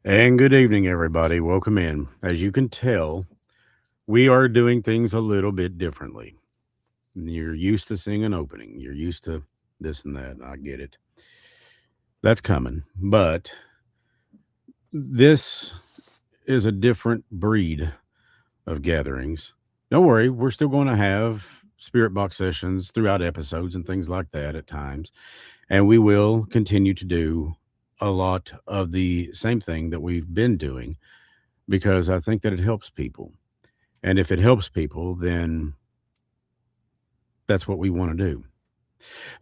And good evening, everybody. Welcome in. As you can tell, we are doing things a little bit differently. You're used to seeing an opening, you're used to this and that. I get it. That's coming. But this is a different breed of gatherings. Don't worry, we're still going to have spirit box sessions throughout episodes and things like that at times. And we will continue to do a lot of the same thing that we've been doing because I think that it helps people. And if it helps people, then that's what we want to do.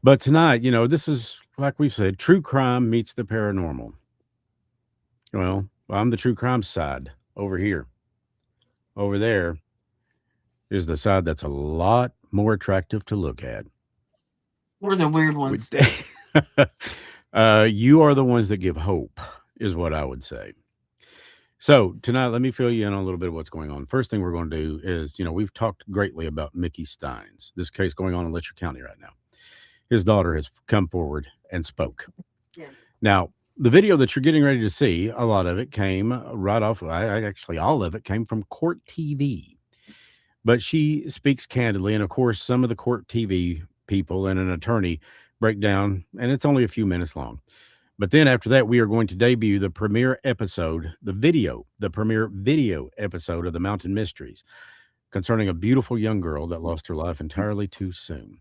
But tonight, this is like we've said, true crime meets the paranormal. Well, I'm the true crime side over here. Over there is the side that's a lot more attractive to look at. We're the weird ones. You are the ones that give hope, is what I would say. So tonight, let me fill you in on a little bit of what's going on. First thing we're going to do is, we've talked greatly about Mickey Steins, this case going on in Letcher County right now. His daughter has come forward and spoke. Yeah. Now, the video that you're getting ready to see, a lot of it came right off. Actually, all of it came from Court TV. But she speaks candidly. And of course, some of the Court TV people and an attorney break down, and it's only a few minutes long. But then after that, we are going to debut the premiere episode, the premiere video episode of the Mountain Mysteries concerning a beautiful young girl that lost her life entirely too soon.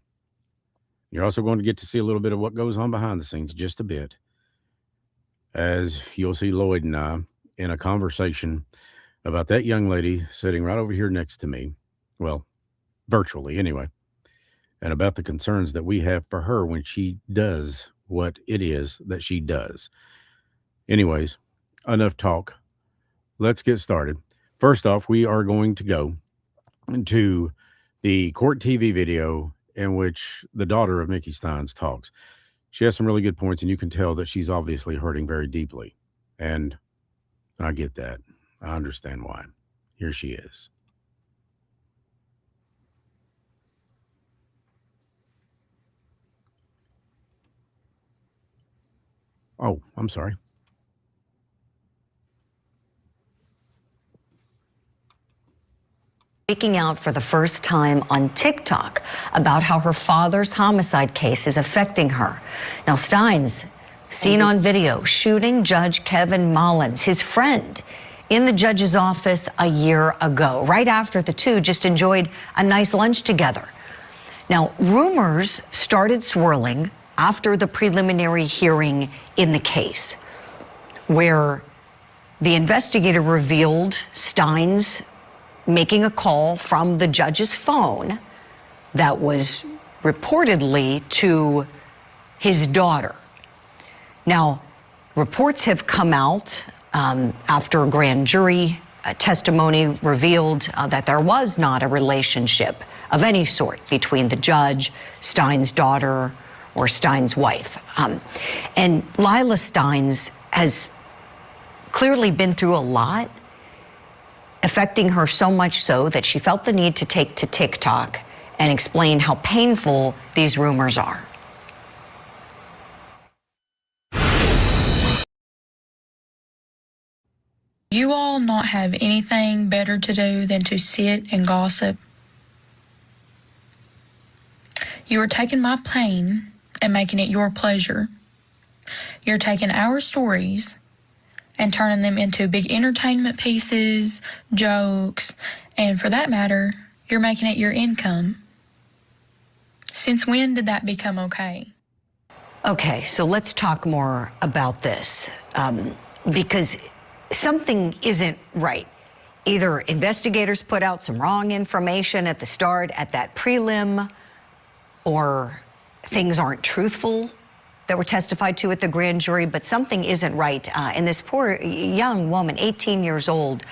You're also going to get to see a little bit of what goes on behind the scenes, just a bit, as you'll see Lloyd and I in a conversation about that young lady sitting right over here next to me. Well, virtually anyway. And about the concerns that we have for her when she does what it is that she does. Anyways, enough talk. Let's get started. First off, we are going to go to the Court TV video in which the daughter of Mickey Steins talks. She has some really good points, and you can tell that she's obviously hurting very deeply. And I get that. I understand why. Here she is. Oh, I'm sorry. Speaking out for the first time on TikTok about how her father's homicide case is affecting her. Now, Steins, seen on video, shooting Judge Kevin Mullins, his friend, in the judge's office a year ago, right after the two just enjoyed a nice lunch together. Now, rumors started swirling after the preliminary hearing in the case, where the investigator revealed Steins making a call from the judge's phone that was reportedly to his daughter. Now, reports have come out after a grand jury testimony revealed that there was not a relationship of any sort between the judge, Steins' daughter, or Steins' wife. And Lila Steins has clearly been through a lot, affecting her so much so that she felt the need to take to TikTok and explain how painful these rumors are. You all not have anything better to do than to sit and gossip? You are taking my pain and making it your pleasure. You're taking our stories and turning them into big entertainment pieces, jokes, and for that matter, you're making it your income. Since when did that become okay? Okay, so let's talk more about this, because something isn't right. Either investigators put out some wrong information at the start, at that prelim, or things aren't truthful that were testified to at the grand jury, but something isn't right. And this poor young woman, 18 years old,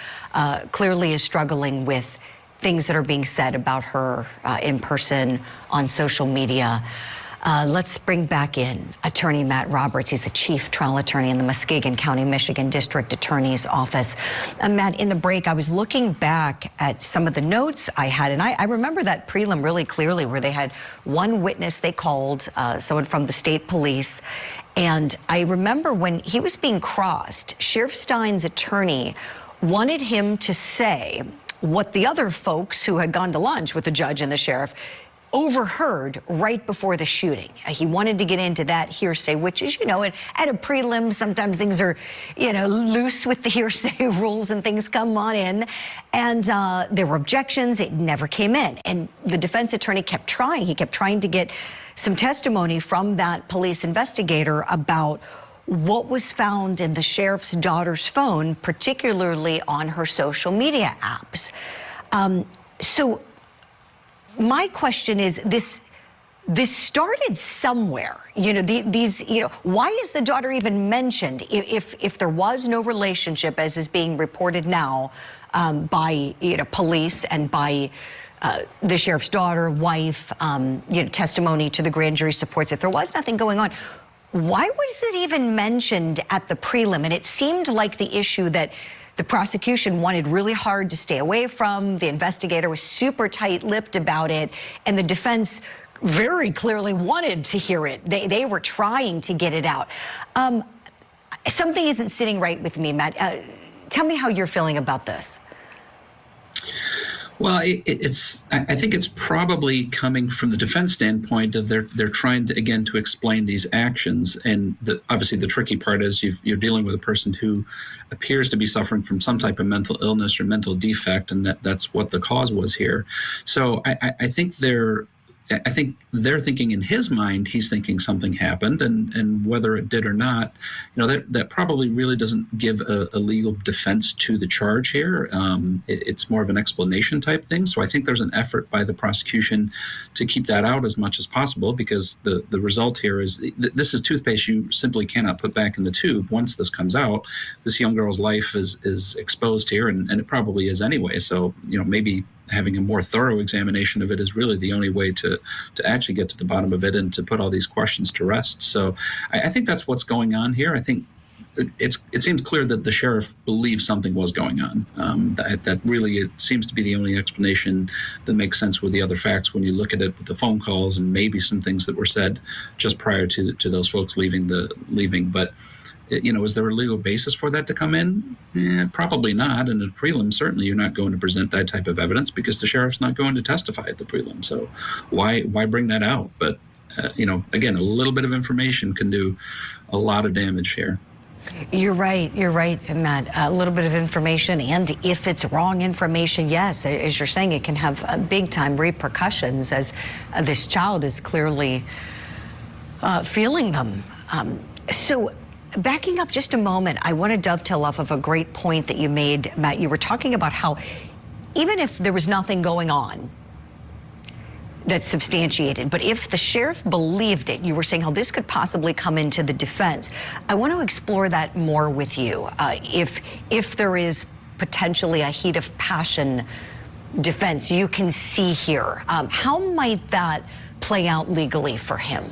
clearly is struggling with things that are being said about her in person, on social media. Let's bring back in Attorney Matt Roberts. He's the chief trial attorney in the Muskegon County, Michigan District Attorney's Office. Matt, in the break, I was looking back at some of the notes I had, and I remember that prelim really clearly, where they had one witness they called, someone from the state police, And I remember when he was being crossed, Sheriff Stein's attorney wanted him to say what the other folks who had gone to lunch with the judge and the sheriff overheard right before the shooting. He wanted to get into that hearsay, which is, at a prelim, sometimes things are, loose with the hearsay rules and things come on in. And there were objections. It never came in. And the defense attorney kept trying. He kept trying to get some testimony from that police investigator about what was found in the sheriff's daughter's phone, particularly on her social media apps. So my question is, this started somewhere. Why is the daughter even mentioned if there was no relationship, as is being reported now by police and by the sheriff's daughter, wife, testimony to the grand jury supports it. There was nothing going on. Why was it even mentioned at the prelim? And it seemed like the issue that the prosecution wanted really hard to stay away from. The investigator was super tight-lipped about it, and the defense very clearly wanted to hear it. They were trying to get it out. Something isn't sitting right with me, Matt. Tell me how you're feeling about this. Well, I think it's probably coming from the defense standpoint of they're trying to, again, to explain these actions. And obviously the tricky part is you're dealing with a person who appears to be suffering from some type of mental illness or mental defect, and that's what the cause was here. So I think they're thinking in his mind, he's thinking something happened, and whether it did or not, that probably really doesn't give a legal defense to the charge here. It's more of an explanation type thing. So I think there's an effort by the prosecution to keep that out as much as possible, because the result here is this is toothpaste you simply cannot put back in the tube. Once this comes out, this young girl's life is exposed here, and it probably is anyway. So, maybe having a more thorough examination of it is really the only way to actually get to the bottom of it and to put all these questions to rest. So I think that's what's going on here. I think it seems clear that the sheriff believes something was going on. That really, it seems to be the only explanation that makes sense with the other facts when you look at it with the phone calls and maybe some things that were said just prior to those folks leaving. But is there a legal basis for that to come in? Probably not. And at prelim, certainly you're not going to present that type of evidence because the sheriff's not going to testify at the prelim. So why bring that out? But, again, a little bit of information can do a lot of damage here. You're right, Matt. A little bit of information, and if it's wrong information, yes, as you're saying, it can have big-time repercussions, as this child is clearly feeling them. So backing up just a moment, I want to dovetail off of a great point that you made, Matt. You were talking about how even if there was nothing going on that's substantiated, but if the sheriff believed it, you were saying how this could possibly come into the defense. I want to explore that more with you. If there is potentially a heat of passion defense you can see here, how might that play out legally for him?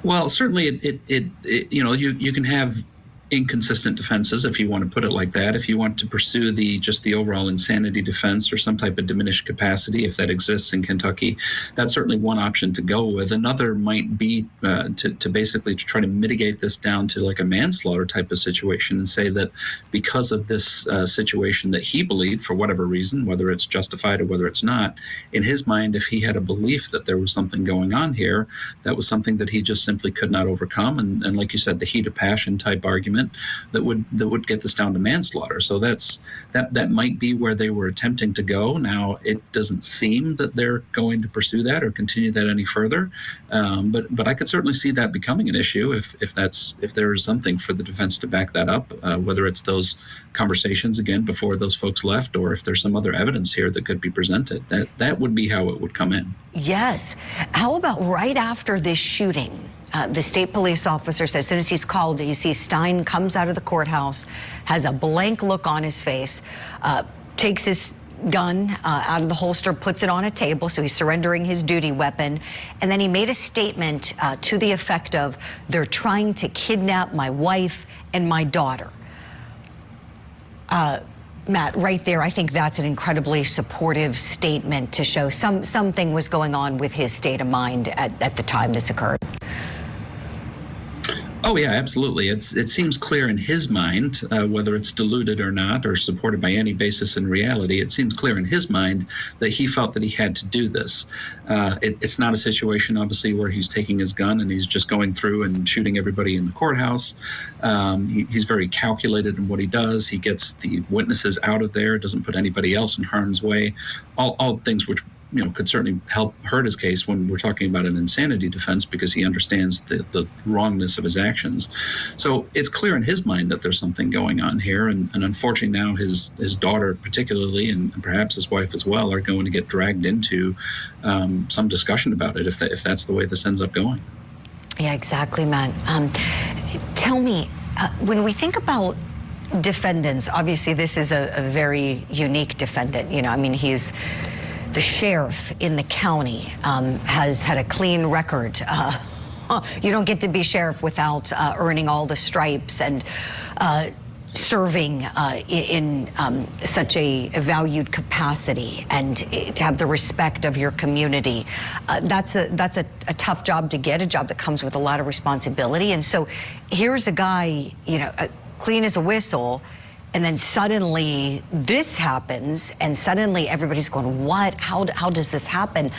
Well, certainly you can have inconsistent defenses, if you want to put it like that. If you want to pursue just the overall insanity defense or some type of diminished capacity, if that exists in Kentucky, that's certainly one option to go with. Another might be to basically try to mitigate this down to like a manslaughter type of situation and say that because of this situation that he believed, for whatever reason, whether it's justified or whether it's not, in his mind, if he had a belief that there was something going on here, that was something that he just simply could not overcome. And like you said, the heat of passion type argument that would get this down to manslaughter. So that might be where they were attempting to go. Now, it doesn't seem that they're going to pursue that or continue that any further. But I could certainly see that becoming an issue if there is something for the defense to back that up, whether it's those conversations again before those folks left, or if there's some other evidence here that could be presented. That would be how it would come in. Yes. How about right after this shooting? The state police officer says as soon as he's called, he sees Stein comes out of the courthouse, has a blank look on his face, takes his gun out of the holster, puts it on a table, so he's surrendering his duty weapon. And then he made a statement to the effect of, "They're trying to kidnap my wife and my daughter." Matt, right there, I think that's an incredibly supportive statement to show something was going on with his state of mind at the time this occurred. Oh yeah, absolutely. It seems clear in his mind, whether it's diluted or not, or supported by any basis in reality. It seems clear in his mind that he felt that he had to do this. It's not a situation, obviously, where he's taking his gun and he's just going through and shooting everybody in the courthouse. He's very calculated in what he does. He gets the witnesses out of there, doesn't put anybody else in harm's way. All things which could certainly help hurt his case when we're talking about an insanity defense, because he understands the wrongness of his actions. So it's clear in his mind that there's something going on here, and unfortunately now his daughter particularly, and perhaps his wife as well, are going to get dragged into some discussion about it if that's the way this ends up going. Yeah, exactly, Matt. Tell me, when we think about defendants, obviously this is a very unique defendant. He's the sheriff in the county, has had a clean record. You don't get to be sheriff without earning all the stripes and serving in such a valued capacity, and to have the respect of your community. That's a tough job to get, a job that comes with a lot of responsibility. And so here's a guy, clean as a whistle, and then suddenly this happens, and suddenly everybody's going, what? How does this happen?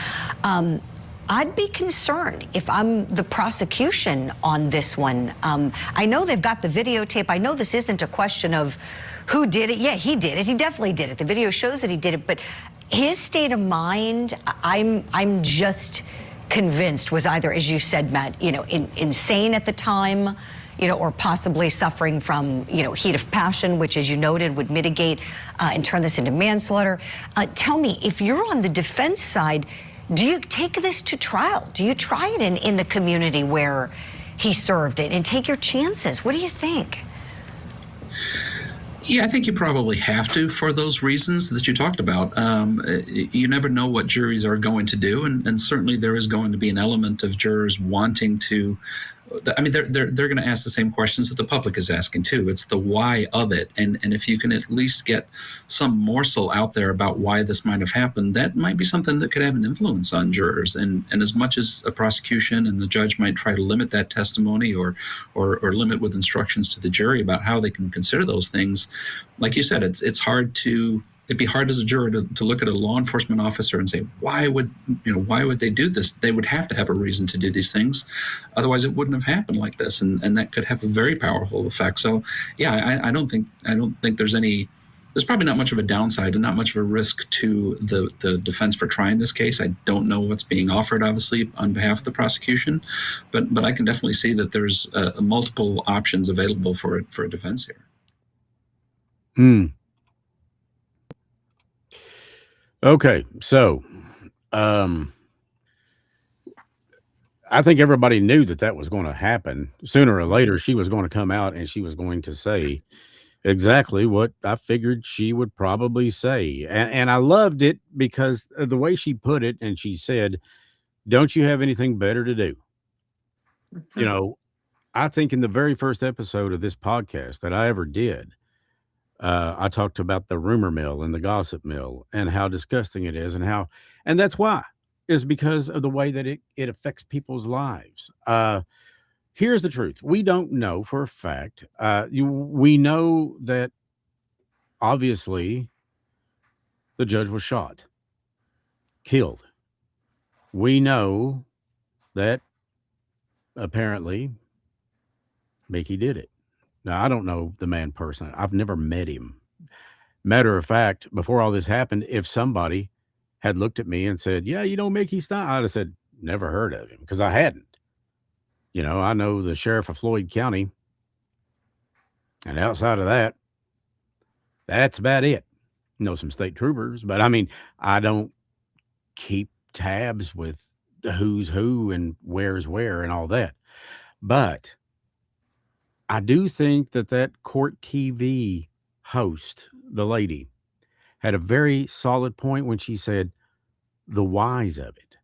I'd be concerned if I'm the prosecution on this one. I know they've got the videotape. I know this isn't a question of who did it. Yeah, he did it. He definitely did it. The video shows that he did it. But his state of mind, I'm just convinced, was either, as you said, Matt, insane at the time, or possibly suffering from, heat of passion, which, as you noted, would mitigate and turn this into manslaughter. Tell me, if you're on the defense side, do you take this to trial? Do you try it in the community where he served it and take your chances? What do you think? Yeah, I think you probably have to, for those reasons that you talked about. You never know what juries are going to do, and certainly there is going to be an element of jurors wanting to. They're going to ask the same questions that the public is asking too. It's the why of it, and if you can at least get some morsel out there about why this might have happened, that might be something that could have an influence on jurors. And as much as a prosecution and the judge might try to limit that testimony or limit with instructions to the jury about how they can consider those things, like you said, it's hard to. It'd be hard as a juror to look at a law enforcement officer and say, why would they do this? They would have to have a reason to do these things. Otherwise, it wouldn't have happened like this. And that could have a very powerful effect. So, yeah, I don't think there's probably not much of a downside and not much of a risk to the defense for trying this case. I don't know what's being offered, obviously, on behalf of the prosecution, but I can definitely see that there's multiple options available for a defense here. Okay, so I think everybody knew that was going to happen. Sooner or later, she was going to come out and she was going to say exactly what I figured she would probably say. And I loved it because of the way she put it, and she said, don't you have anything better to do? I think in the very first episode of this podcast that I ever did, I talked about the rumor mill and the gossip mill and how disgusting it is, and that's why, is because of the way that it affects people's lives. Here's the truth. We don't know for a fact. We know that obviously the judge was shot, killed. We know that apparently Mickey did it. Now, I don't know the man personally. I've never met him. Matter of fact, before all this happened, if somebody had looked at me and said, yeah, Mickey Stein, I'd have said, never heard of him, because I hadn't. I know the sheriff of Floyd County, and outside of that, that's about it. Some state troopers, but I don't keep tabs with the who's who and where's where and all that. But I do think that Court TV host, the lady, had a very solid point when she said the whys of it.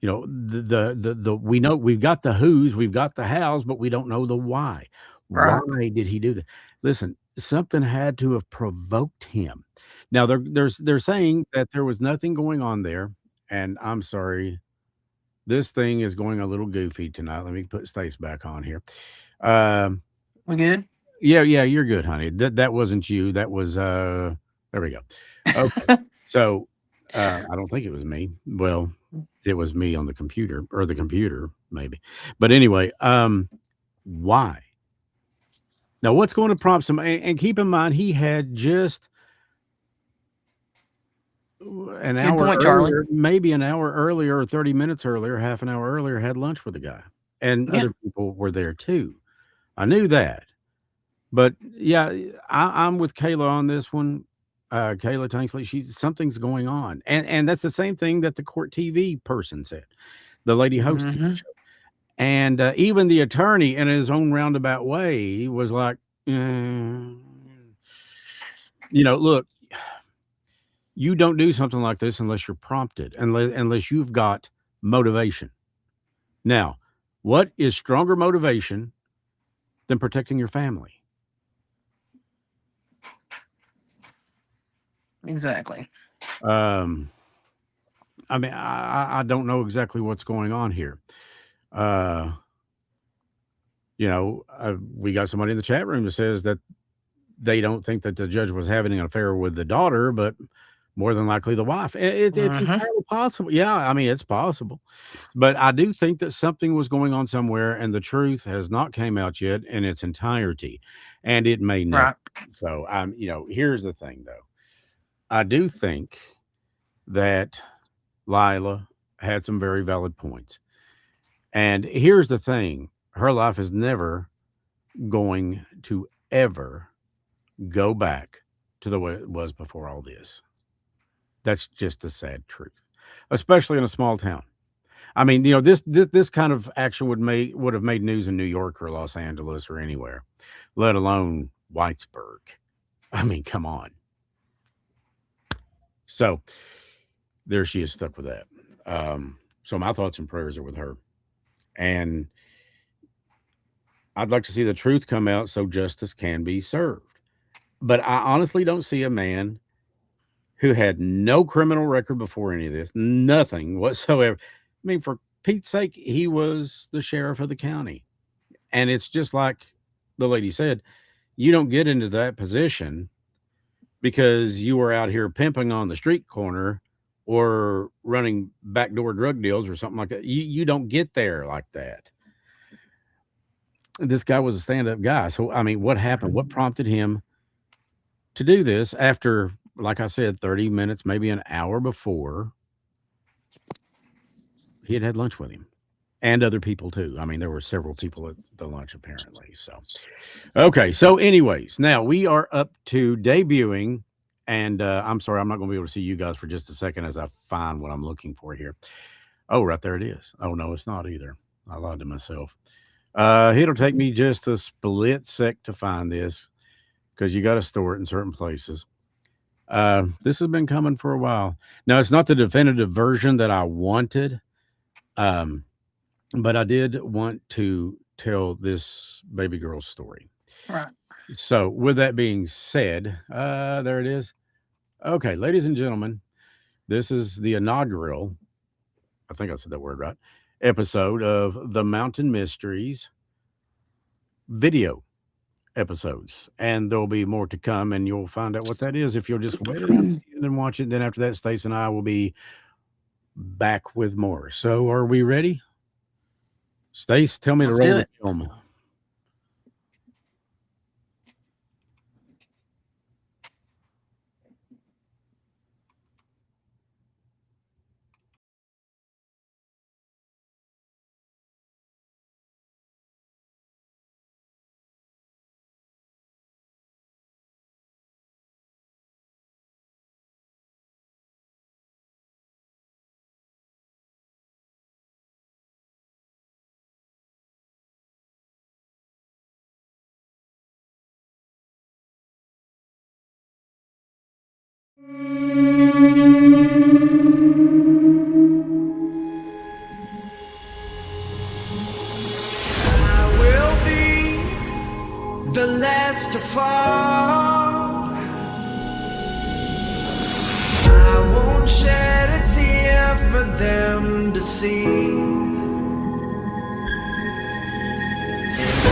We know we've got the who's, we've got the how's, but we don't know the why. Right. Why did he do that? Listen, something had to have provoked him. Now they're saying that there was nothing going on there, and I'm sorry, this thing is going a little goofy tonight. Let me put Stace back on here. We good? Yeah, you're good, honey. That wasn't you. That was there we go. Okay. So I don't think it was me. Well, it was me on the computer, or the computer, maybe. But anyway, why? Now, what's going to prompt some? And keep in mind, he had just an Good hour point, Charlie. earlier, maybe an hour earlier, or 30 minutes earlier, half an hour earlier, had lunch with the guy, and Yeah. other people were there too. I knew that, but yeah, I'm with Kayla on this one. Kayla Tanksley, something's going on, and that's the same thing that the court TV person said, the lady hosting the show. And even the attorney, in his own roundabout way, was like, look, you don't do something like this unless you're prompted, unless you've got motivation. Now, what is stronger motivation than protecting your family? Exactly. I mean, I don't know exactly what's going on here. We got somebody in the chat room that says that they don't think that the judge was having an affair with the daughter, but more than likely the wife. It's entirely possible. Yeah, I mean, it's possible. But I do think that something was going on somewhere, and the truth has not came out yet in its entirety, and it may never. Right. So, here's the thing, though. I do think that Lila had some very valid points. And here's the thing. Her life is never going to ever go back to the way it was before all this. That's just a sad truth, especially in a small town. I mean, this kind of action would have made news in New York or Los Angeles or anywhere, let alone Whitesburg. I mean, come on. So there she is, stuck with that. So my thoughts and prayers are with her. And I'd like to see the truth come out so justice can be served. But I honestly don't see a man who had no criminal record before any of this, nothing whatsoever. I mean, for Pete's sake, he was the sheriff of the county. And it's just like the lady said, you don't get into that position because you were out here pimping on the street corner or running backdoor drug deals or something like that. You don't get there like that. This guy was a stand-up guy. So, I mean, what happened? What prompted him to do this after, like I said, 30 minutes, maybe an hour before he had lunch with him and other people too? I mean, there were several people at the lunch apparently. So, okay. So anyways, now we are up to debuting, and I'm sorry, I'm not going to be able to see you guys for just a second as I find what I'm looking for here. Oh, right there it is. Oh, no, it's not either. I lied to myself. It'll take me just a split sec to find this because you got to store it in certain places. This has been coming for a while. Now, it's not the definitive version that I wanted, but I did want to tell this baby girl's story. Right. So with that being said, there it is. Okay, ladies and gentlemen, this is the inaugural, I think I said that word right, episode of the Mountain Mysteries video episodes. And there'll be more to come, and you'll find out what that is if you'll just wait around and watch it. Then after that, Stace and I will be back with more. So are we ready? Stace, tell me to roll the film. I will be the last to fall. I won't shed a tear for them to see. And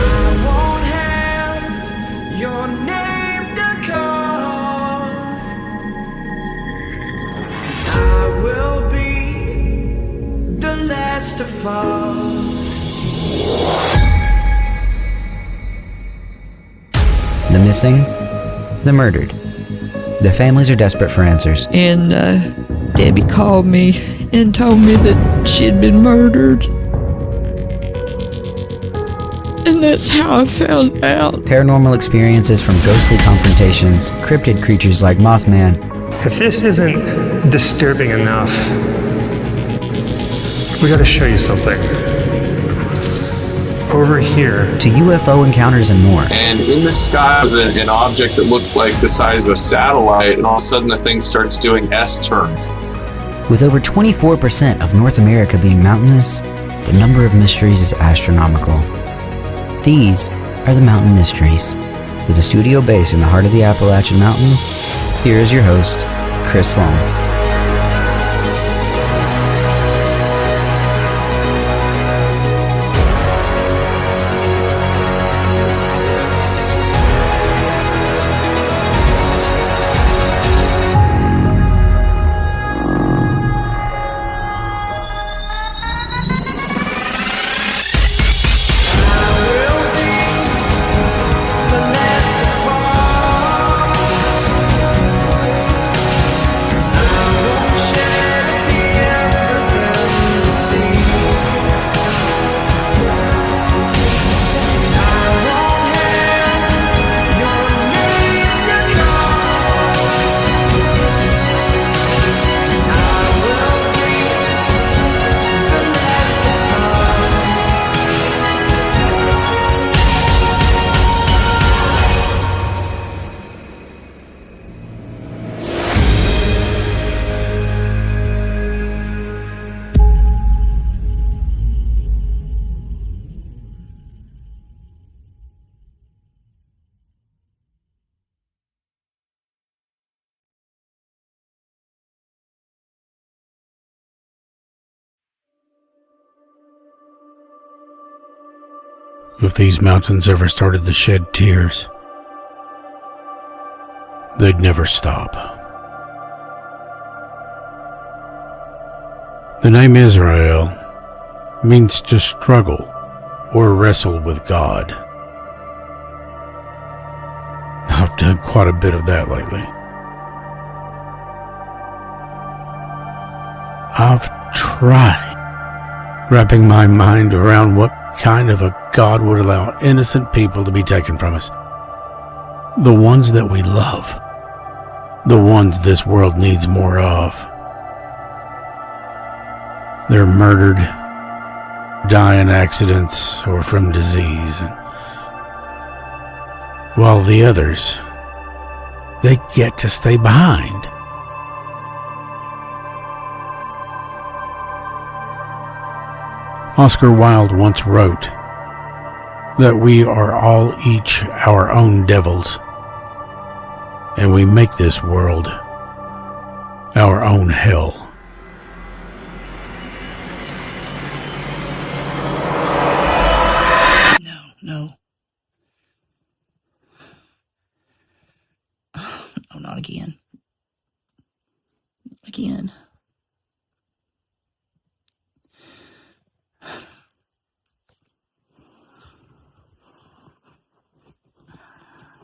I won't have your name to call, 'cause I will be the last to fall. The missing, the murdered. The families are desperate for answers. And Debbie called me and told me that she'd been murdered. And that's how I found out. Paranormal experiences from ghostly confrontations, cryptid creatures like Mothman. If this isn't disturbing enough, we gotta show you something. Over here. To UFO encounters and more. And in the sky was an object that looked like the size of a satellite, and all of a sudden the thing starts doing S-turns. With over 24% of North America being mountainous, the number of mysteries is astronomical. These are the Mountain Mysteries. With a studio base in the heart of the Appalachian Mountains, here is your host, Chris Slone. If these mountains ever started to shed tears, they'd never stop. The name Israel means to struggle or wrestle with God. I've done quite a bit of that lately. I've tried wrapping my mind around what kind of a God would allow innocent people to be taken from us. The ones that we love. The ones this world needs more of. They're murdered, die in accidents or from disease. While the others, they get to stay behind. Oscar Wilde once wrote that we are all each our own devils, and we make this world our own hell. No. No, not again. Again.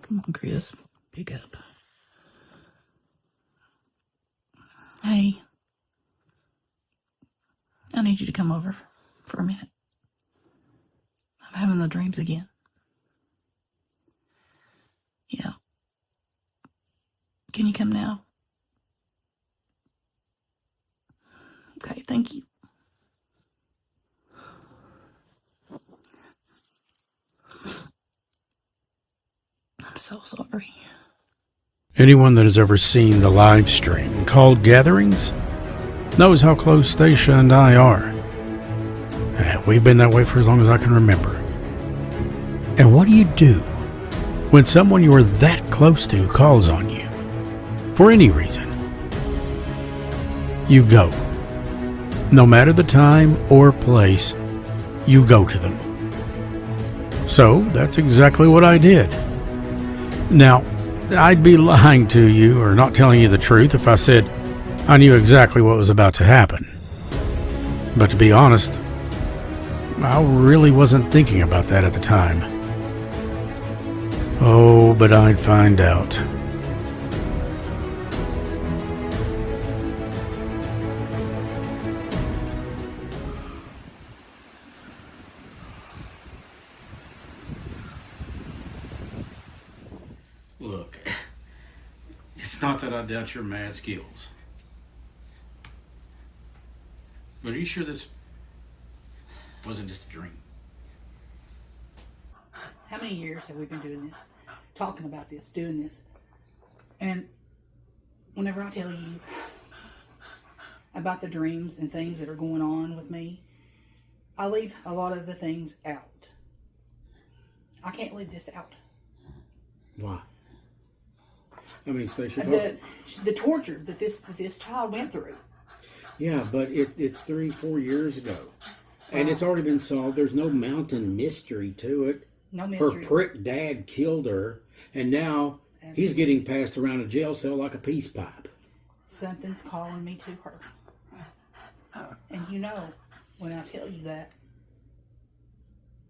Come on, Chris. Pick up. Hey. I need you to come over for a minute. I'm having the dreams again. Yeah. Can you come now? Okay, thank you. I'm so sorry. Anyone that has ever seen the live stream called Gatherings knows how close Stacia and I are. We've been that way for as long as I can remember. And what do you do when someone you're that close to calls on you for any reason? You go. No matter the time or place, you go to them. So that's exactly what I did. Now, I'd be lying to you or not telling you the truth if I said I knew exactly what was about to happen. But to be honest, I really wasn't thinking about that at the time. Oh, but I'd find out. Look, it's not that I doubt your mad skills. But are you sure this wasn't just a dream? How many years have we been doing this? Talking about this, doing this. And whenever I tell you about the dreams and things that are going on with me, I leave a lot of the things out. I can't leave this out. Why? I mean, Stacia, the torture that this child went through. yeah, but it's 3-4 years ago. And it's already been solved. There's no mountain mystery to it. No mystery. Her prick dad killed her, and now he's getting passed around a jail cell like a peace pipe. Something's calling me to her. And you know, when I tell you that,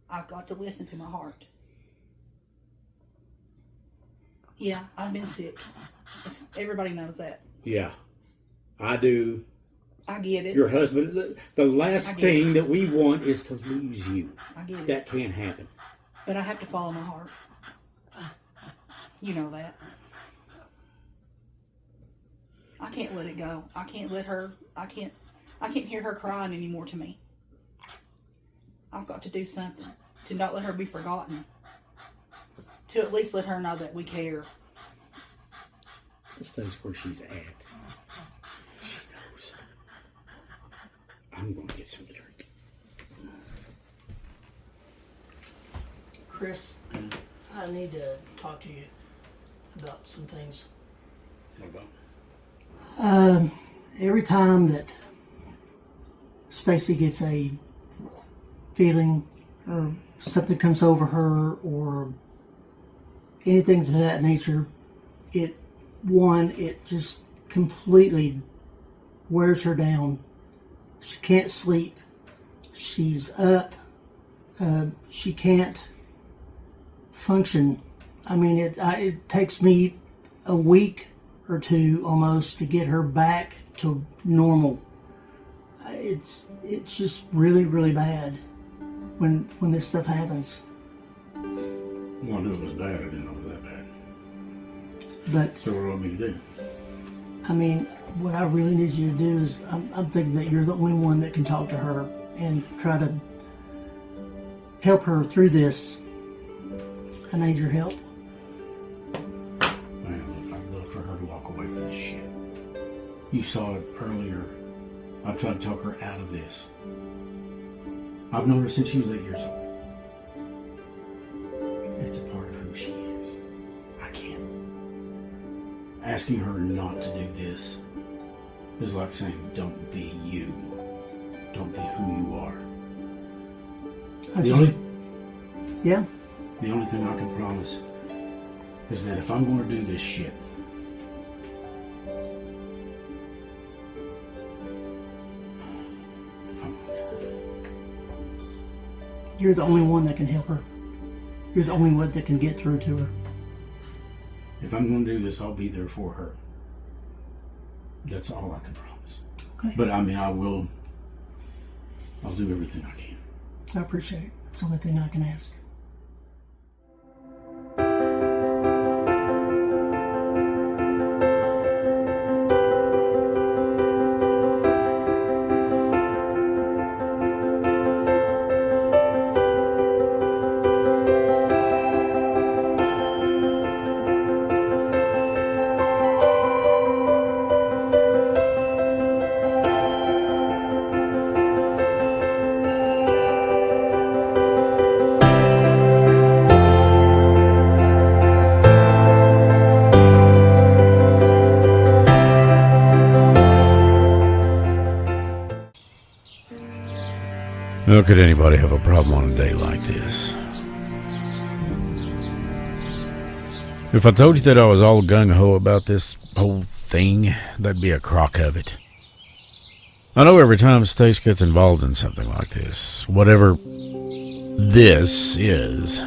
I've got to listen to my heart. Yeah, I've been sick. Everybody knows that. Yeah, I do. I get it. Your husband, the last thing that we want is to lose you. I get it. That can't happen. But I have to follow my heart. You know that. I can't let it go. I can't let her, I can't hear her crying anymore to me. I've got to do something to not let her be forgotten. To at least let her know that we care. This thing's where she's at. She knows. I'm going to get some to drink. Chris, I need to talk to you about some things. What about? Every time that Stacy gets a feeling or something comes over her or anything to that nature, it just completely wears her down. She can't sleep. She's up. She can't function. I mean, it takes me a week or two almost to get her back to normal. It's just really, really bad when this stuff happens. Well, I knew it was bad. I didn't know it was that bad. But so what do you want me to do? I mean, what I really need you to do is, I'm thinking that you're the only one that can talk to her and try to help her through this. I need your help. Man, I'd love for her to walk away from this shit. You saw it earlier. I tried to talk her out of this. I've known her since she was 8 years old. It's a part of who she is. I can't. Asking her not to do this is like saying, don't be you. Don't be who you are. The only thing I can promise is that if I'm going to do this shit, you're the only one that can help her. You're the only one that can get through to her. if I'm going to do this, I'll be there for her. That's all I can promise. Okay. But I mean, I'll do everything I can. I appreciate it. That's the only thing I can ask. How could anybody have a problem on a day like this? If I told you that I was all gung-ho about this whole thing, that'd be a crock of it. I know every time Stace gets involved in something like this, whatever this is,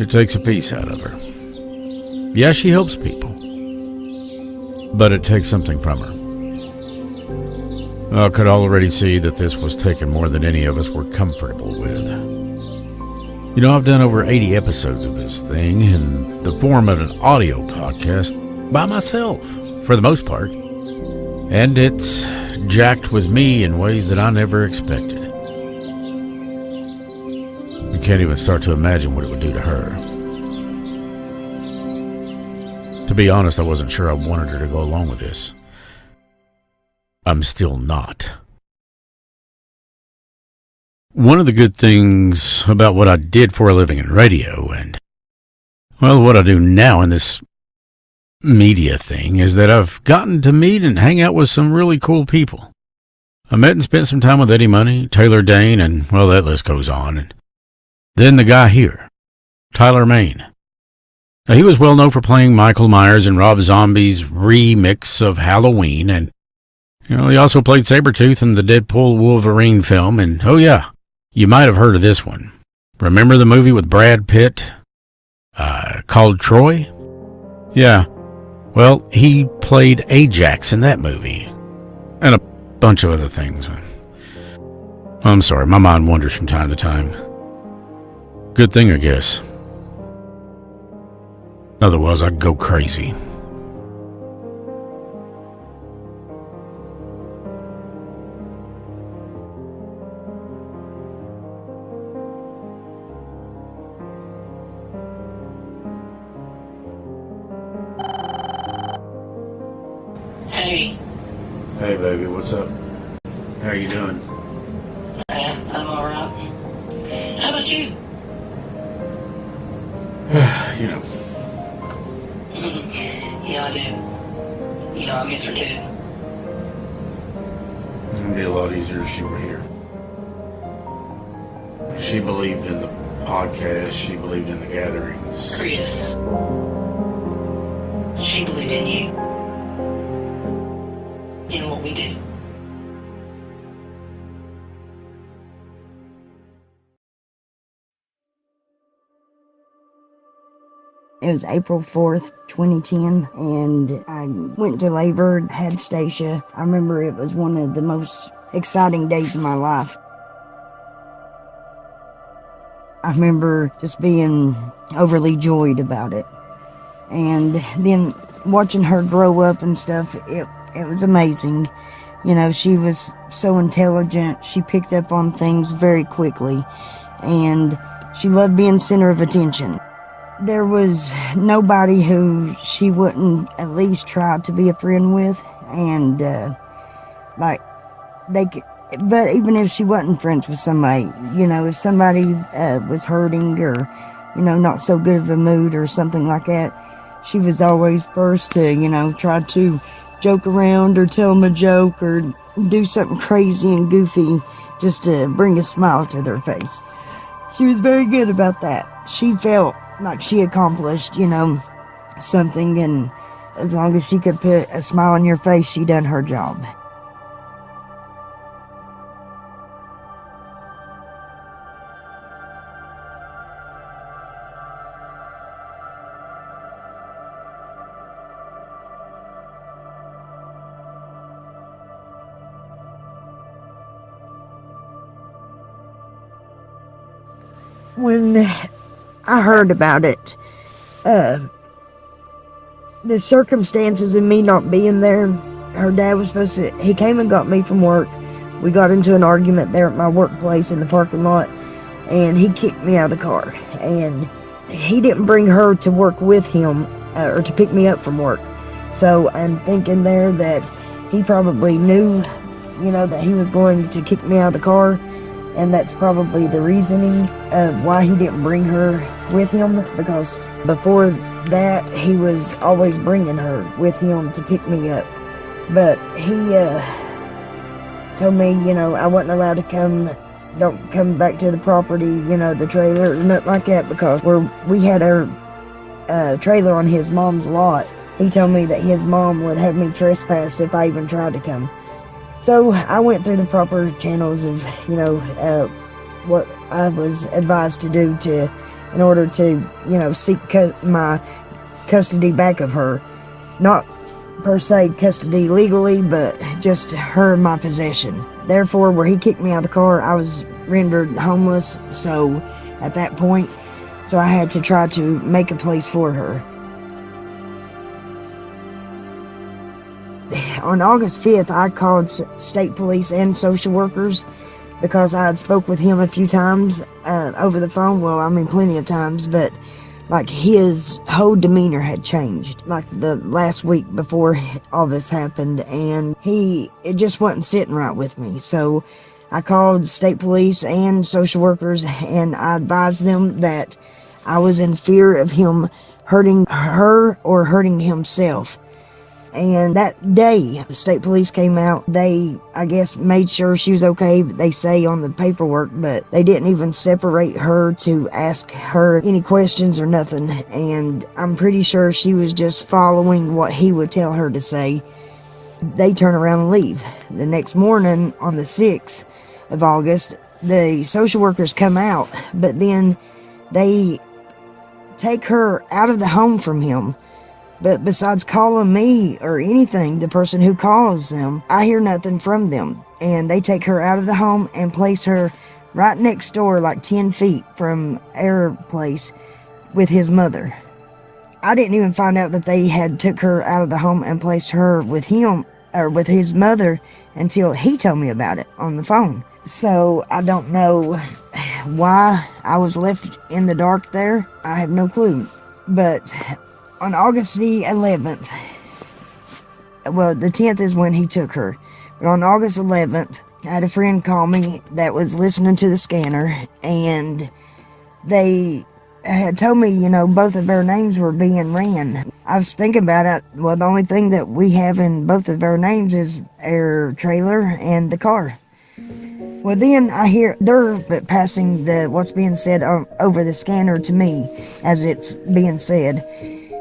it takes a piece out of her. Yeah, she helps people, but it takes something from her. I could already see that this was taking more than any of us were comfortable with. You know, I've done over 80 episodes of this thing in the form of an audio podcast by myself, for the most part. And it's jacked with me in ways that I never expected. I can't even start to imagine what it would do to her. To be honest, I wasn't sure I wanted her to go along with this. I'm still not. One of the good things about what I did for a living in radio and, well, what I do now in this media thing is that I've gotten to meet and hang out with some really cool people. I met and spent some time with Eddie Money, Taylor Dane, and, well, that list goes on. And then the guy here, Tyler Main. Now, he was well known for playing Michael Myers in Rob Zombie's remix of Halloween, and he also played Sabretooth in the Deadpool Wolverine film, and oh yeah, you might have heard of this one. Remember the movie with Brad Pitt called Troy? Yeah, well, he played Ajax in that movie, and a bunch of other things. I'm sorry, my mind wanders from time to time. Good thing, I guess. Otherwise, I'd go crazy. Hey, baby, what's up? How are you doing? I'm alright. How about you? You know. Yeah, I do. I miss her too. It'd be a lot easier if she were here. She believed in the podcast. She believed in the gatherings. Chris. She believed in you. In what we do. It was April 4th, 2010, and I went to labor, had Stacia. I remember it was one of the most exciting days of my life. I remember just being overly joyed about it. And then watching her grow up and stuff, it was amazing. She was so intelligent. She picked up on things very quickly, and she loved being center of attention. There was nobody who she wouldn't at least try to be a friend with, and but even if she wasn't friends with somebody, if somebody was hurting or, not so good of a mood or something like that, she was always first to, try to joke around or tell them a joke or do something crazy and goofy just to bring a smile to their face. She was very good about that. She felt like she accomplished, something, and as long as she could put a smile on your face, she done her job. When I heard about it, the circumstances of me not being there, her dad was he came and got me from work. We got into an argument there at my workplace in the parking lot, and he kicked me out of the car. And he didn't bring her to work with him, or to pick me up from work. So I'm thinking there that he probably knew, that he was going to kick me out of the car. And that's probably the reasoning of why he didn't bring her with him, because before that, he was always bringing her with him to pick me up. But told me, I wasn't allowed to don't come back to the property, the trailer, or nothing like that, because we had our trailer on his mom's lot. He told me that his mom would have me trespassed if I even tried to come. So I went through the proper channels of, what I was advised to do in order to, seek my custody back of her. Not per se custody legally, but just her in my possession. Therefore, where he kicked me out of the car, I was rendered homeless. So at that point, I had to try to make a place for her. On August 5th, I called state police and social workers because I had spoke with him a few times over the phone. Well, I mean, plenty of times, but like his whole demeanor had changed like the last week before all this happened, and it just wasn't sitting right with me. So I called state police and social workers, and I advised them that I was in fear of him hurting her or hurting himself. And that day, the state police came out. They, I guess, made sure she was okay, they say on the paperwork, but they didn't even separate her to ask her any questions or nothing. And I'm pretty sure she was just following what he would tell her to say. They turn around and leave. The next morning, on the 6th of August, the social workers come out, but then they take her out of the home from him. But besides calling me or anything, the person who calls them, I hear nothing from them. And they take her out of the home and place her right next door, like 10 feet from our place, with his mother. I didn't even find out that they had took her out of the home and placed her with him, or with his mother, until he told me about it on the phone. So I don't know why I was left in the dark there. I have no clue. But on August the 11th, well, the 10th is when he took her. But on August 11th, I had a friend call me that was listening to the scanner, and they had told me, both of our names were being ran. I was thinking about it. Well, the only thing that we have in both of our names is our trailer and the car. Well, then I hear they're passing what's being said over the scanner to me as it's being said.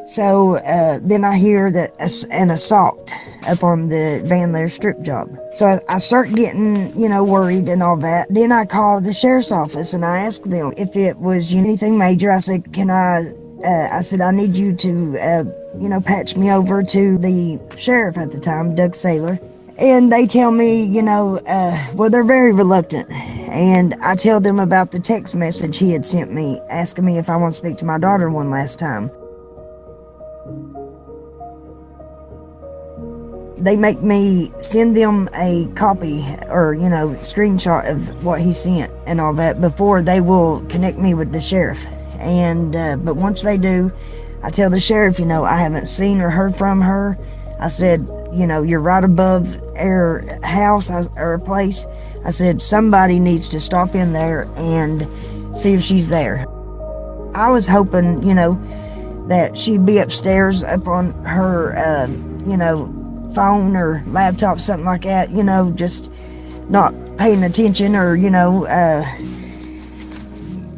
So then I hear that an assault up on the Van Lair strip job. So I start getting, worried and all that. Then I call the sheriff's office and I ask them if it was anything major. I said, I said, I need you to, patch me over to the sheriff at the time, Doug Saylor. And they tell me, well, they're very reluctant. And I tell them about the text message he had sent me, asking me if I want to speak to my daughter one last time. They make me send them a copy or, screenshot of what he sent and all that before they will connect me with the sheriff. And, but once they do, I tell the sheriff, I haven't seen or heard from her. I said, you're right above our house or place. I said, somebody needs to stop in there and see if she's there. I was hoping, that she'd be upstairs up on her, phone or laptop, something like that, just not paying attention or,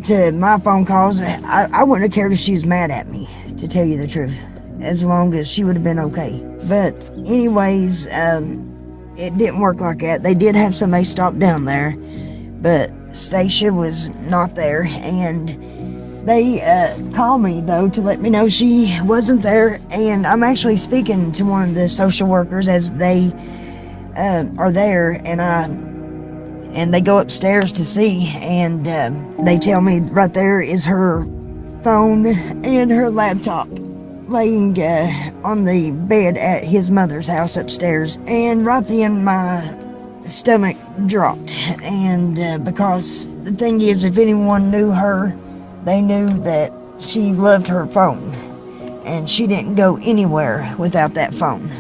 to my phone calls. I wouldn't have cared if she was mad at me, to tell you the truth, as long as she would have been okay. But anyways, it didn't work like that. They did have somebody stop down there, but Stacia was not there, and they called me, though, to let me know she wasn't there, and I'm actually speaking to one of the social workers as they are there, and they go upstairs to see, and they tell me right there is her phone and her laptop laying on the bed at his mother's house upstairs. And right then my stomach dropped, and because the thing is, if anyone knew her, they knew that she loved her phone, and she didn't go anywhere without that phone.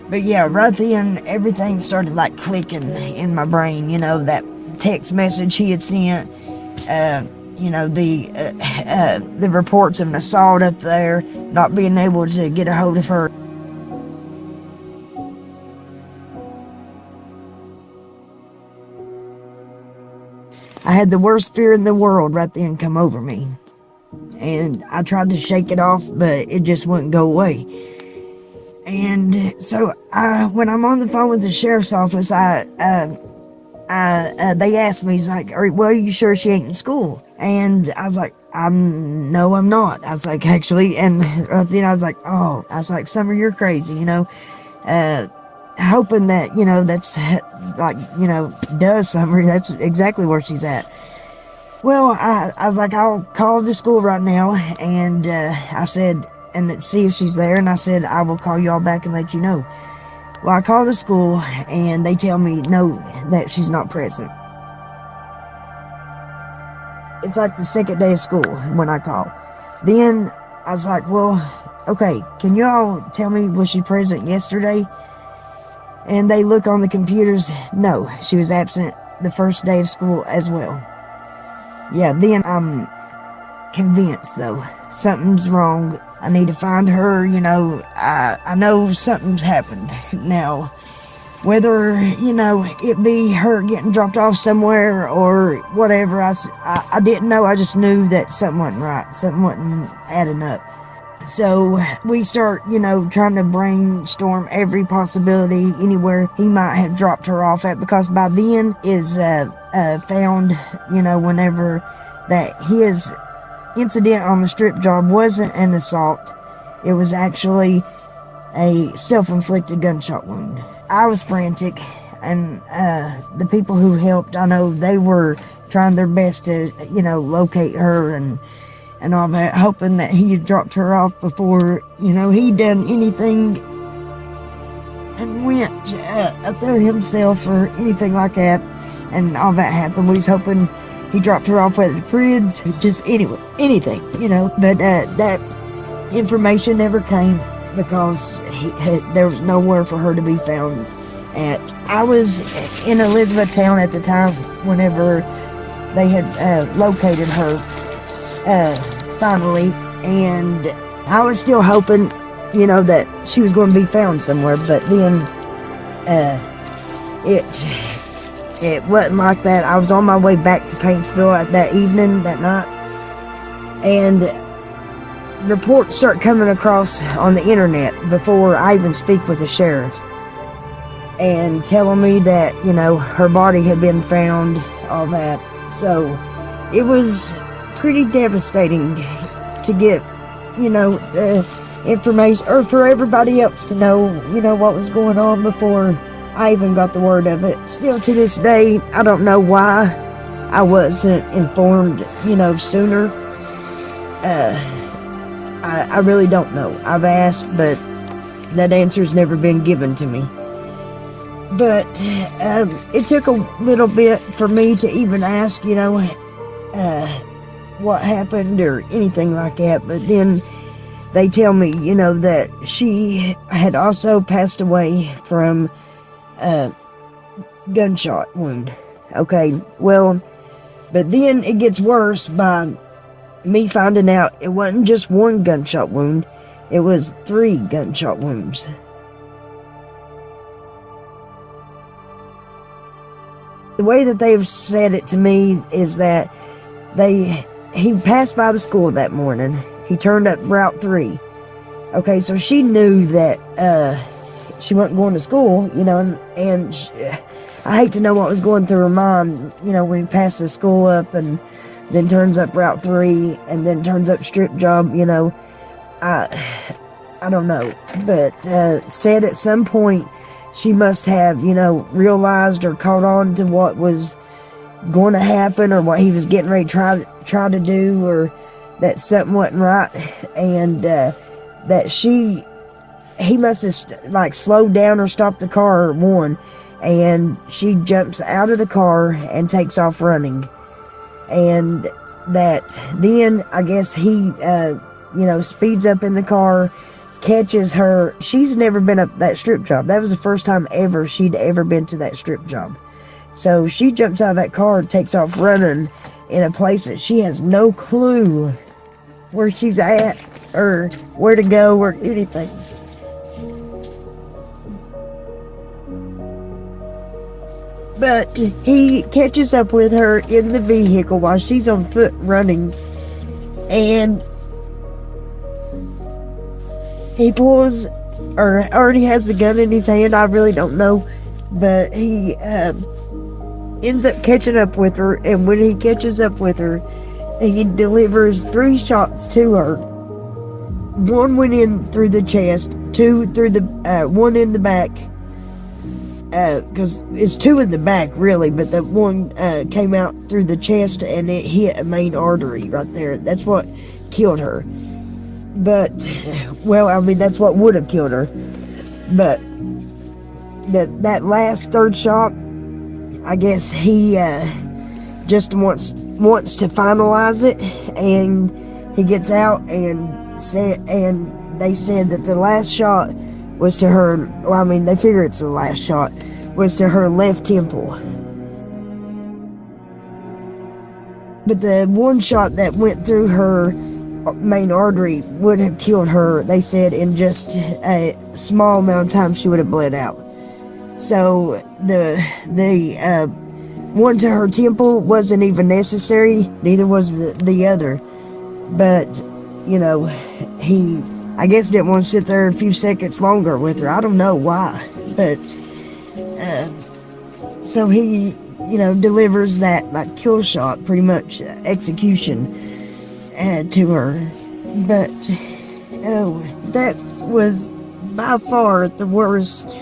But yeah, right then everything started like clicking in my brain. That text message he had sent, the reports of an assault up there, not being able to get a hold of her. had the worst fear in the world right then come over me. And I tried to shake it off, but it just wouldn't go away. And so when I'm on the phone with the sheriff's office, they asked me, he's like, well, are you sure she ain't in school? And I was like, no, I'm not. I was like, actually, and then I was like, oh, I was like, Summer, you're crazy, you know, hoping that, you know, that's like, you know, does Summer, that's exactly where she's at. Well, I was like, I'll call the school right now, and I said, and see if she's there, and I said, I will call y'all back and let you know. Well, I call the school, and they tell me, no, that she's not present. It's like the second day of school when I call. Then I was like, well, okay, can y'all tell me, was she present yesterday? And they look on the computers, no, she was absent the first day of school as well. Yeah, then I'm convinced, though, something's wrong. I need to find her, you know, I know something's happened. Now, whether, you know, it be her getting dropped off somewhere or whatever, I didn't know. I just knew that something wasn't right. Something wasn't adding up. So we start, you know, trying to brainstorm every possibility anywhere he might have dropped her off at, because by then is found, you know, whenever that his incident on the strip job wasn't an assault. It was actually a self-inflicted gunshot wound. I was frantic, and the people who helped, I know they were trying their best to, you know, locate her and all that, hoping that he had dropped her off before, you know, he'd done anything and went up there himself or anything like that, and all that happened. We was hoping he dropped her off at the fridge, just anyway, anything, you know, but that information never came because there was nowhere for her to be found at. I was in Elizabethtown at the time whenever they had located her finally, and I was still hoping, you know, that she was going to be found somewhere, but then it wasn't like that. I was on my way back to Paintsville that evening, that night, and reports start coming across on the internet before I even speak with the sheriff, and telling me that, you know, her body had been found, all that. So it was pretty devastating to get, you know, the information, or for everybody else to know, you know, what was going on before I even got the word of it. Still to this day, I don't know why I wasn't informed, you know, sooner. I really don't know. I've asked, but that answer's never been given to me. But it took a little bit for me to even ask, you know, what happened or anything like that. But then they tell me, you know, that she had also passed away from a gunshot wound. Okay, well, but then it gets worse by me finding out it wasn't just one gunshot wound, it was 3 gunshot wounds. The way that they've said it to me is that he passed by the school that morning. He turned up Route 3. Okay, so she knew that she wasn't going to school, you know, and I hate to know what was going through her mind, you know, when he passed the school up and then turns up Route 3 and then turns up Strip Job, you know. I don't know, but said at some point she must have, you know, realized or caught on to what was going to happen or what he was getting ready to try to do, or that something wasn't right, and that he must have like slowed down or stopped the car, one, and she jumps out of the car and takes off running, and that then I guess he you know, speeds up in the car, catches her. She's never been up that strip job. That was the first time ever she'd ever been to that strip job. So she jumps out of that car and takes off running in a place that she has no clue where she's at or where to go or anything. But he catches up with her in the vehicle while she's on foot running, and he pulls, or already has the gun in his hand, I really don't know, but he ends up catching up with her, and when he catches up with her, he delivers 3 shots to her. 1 went in through the chest, 2 through the, 1 in the back, because it's 2 in the back really, but the 1 came out through the chest and it hit a main artery right there. That's what killed her. But, well, I mean, that's what would have killed her. But that last 3rd shot, I guess he just wants to finalize it, and he gets out and they said that the last shot was to her, well, I mean, they figure it's the last shot, was to her left temple. But the 1 shot that went through her main artery would have killed her, they said, in just a small amount of time she would have bled out. So the 1 to her temple wasn't even necessary, neither was the other. But, you know, he, I guess, didn't want to sit there a few seconds longer with her. I don't know why, but so he, you know, delivers that like kill shot, pretty much execution to her. But that was by far the worst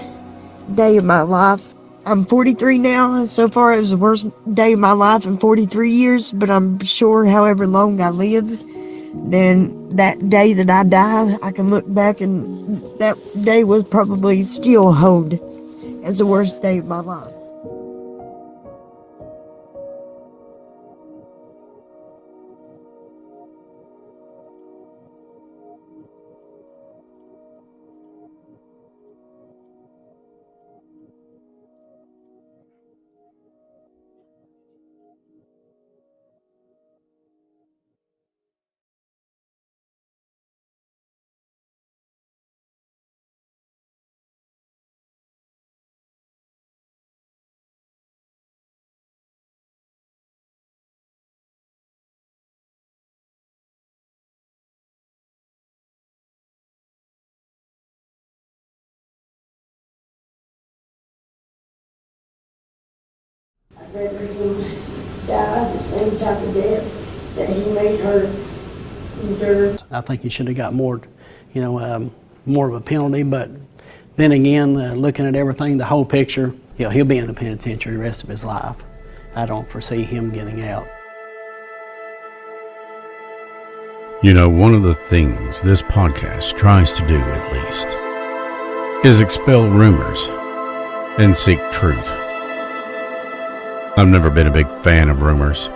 day of my life. I'm 43 now. So far, it was the worst day of my life in 43 years. But I'm sure, however long I live, then that day that I die, I can look back and that day was probably still hold as the worst day of my life. I'd rather him die the same type of death that he made her endure. I think he should have got more, more of a penalty. But then again, looking at everything, the whole picture, he'll be in the penitentiary the rest of his life. I don't foresee him getting out. You know, one of the things this podcast tries to do, at least, is expel rumors and seek truth. I've never been a big fan of rumors.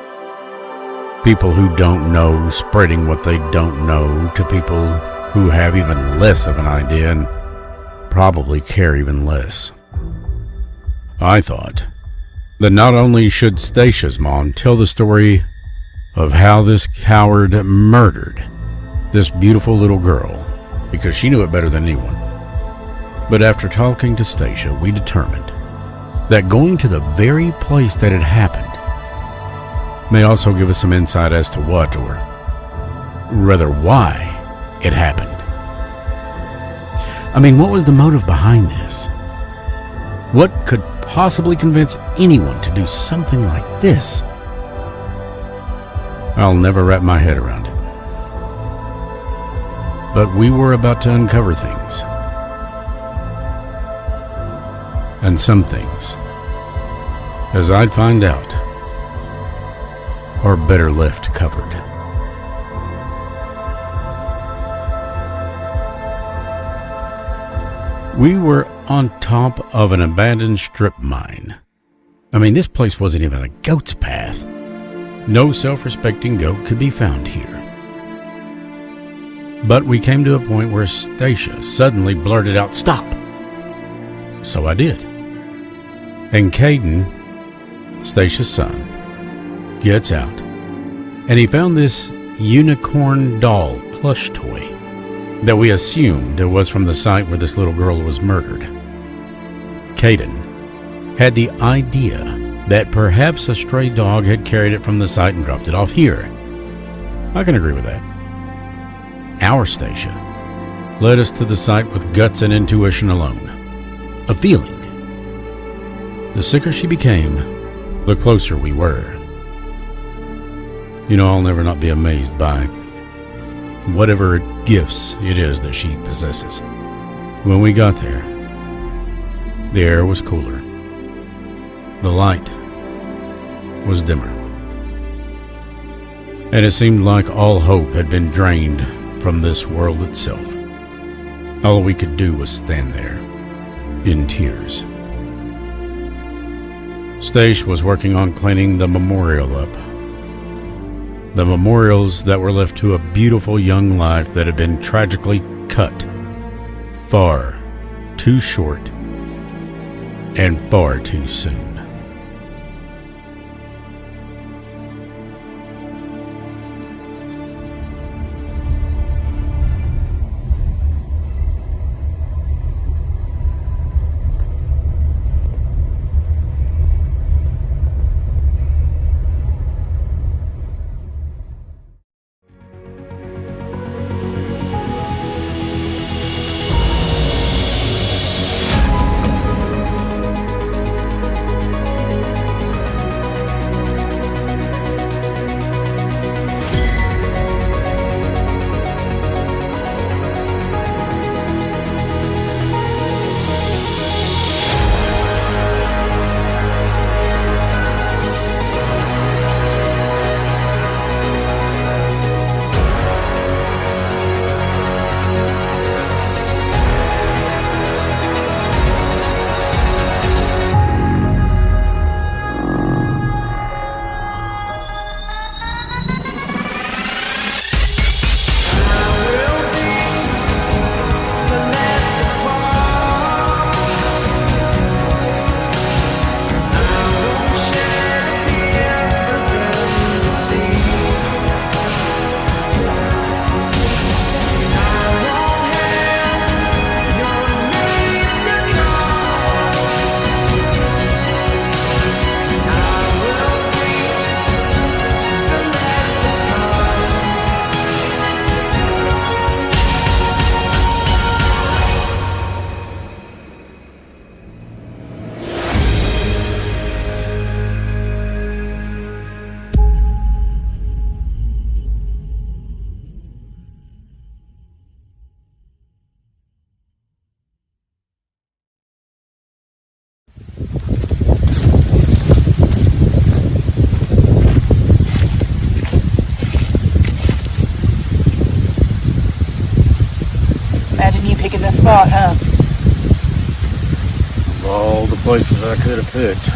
People who don't know spreading what they don't know to people who have even less of an idea and probably care even less. I thought that not only should Stacia's mom tell the story of how this coward murdered this beautiful little girl, because she knew it better than anyone, but after talking to Stacia, we determined that going to the very place that it happened may also give us some insight as to what, or rather why, it happened. I mean, what was the motive behind this? What could possibly convince anyone to do something like this? I'll never wrap my head around it. But we were about to uncover things. And some things, as I'd find out, are better left covered. We were on top of an abandoned strip mine. I mean, this place wasn't even a goat's path. No self-respecting goat could be found here. But we came to a point where Stacia suddenly blurted out, "Stop!" So I did. And Caden, Stacia's son, gets out, and he found this unicorn doll plush toy that we assumed it was from the site where this little girl was murdered. Caden had the idea that perhaps a stray dog had carried it from the site and dropped it off here. I can agree with that. Our Stacia led us to the site with guts and intuition alone. A feeling. The sicker she became, the closer we were. You know, I'll never not be amazed by whatever gifts it is that she possesses. When we got there, the air was cooler. The light was dimmer. And it seemed like all hope had been drained from this world itself. All we could do was stand there, in tears. Stacia was working on cleaning the memorial up. The memorials that were left to a beautiful young life that had been tragically cut far too short and far too soon. Picking this spot, huh? Of all the places I could have picked.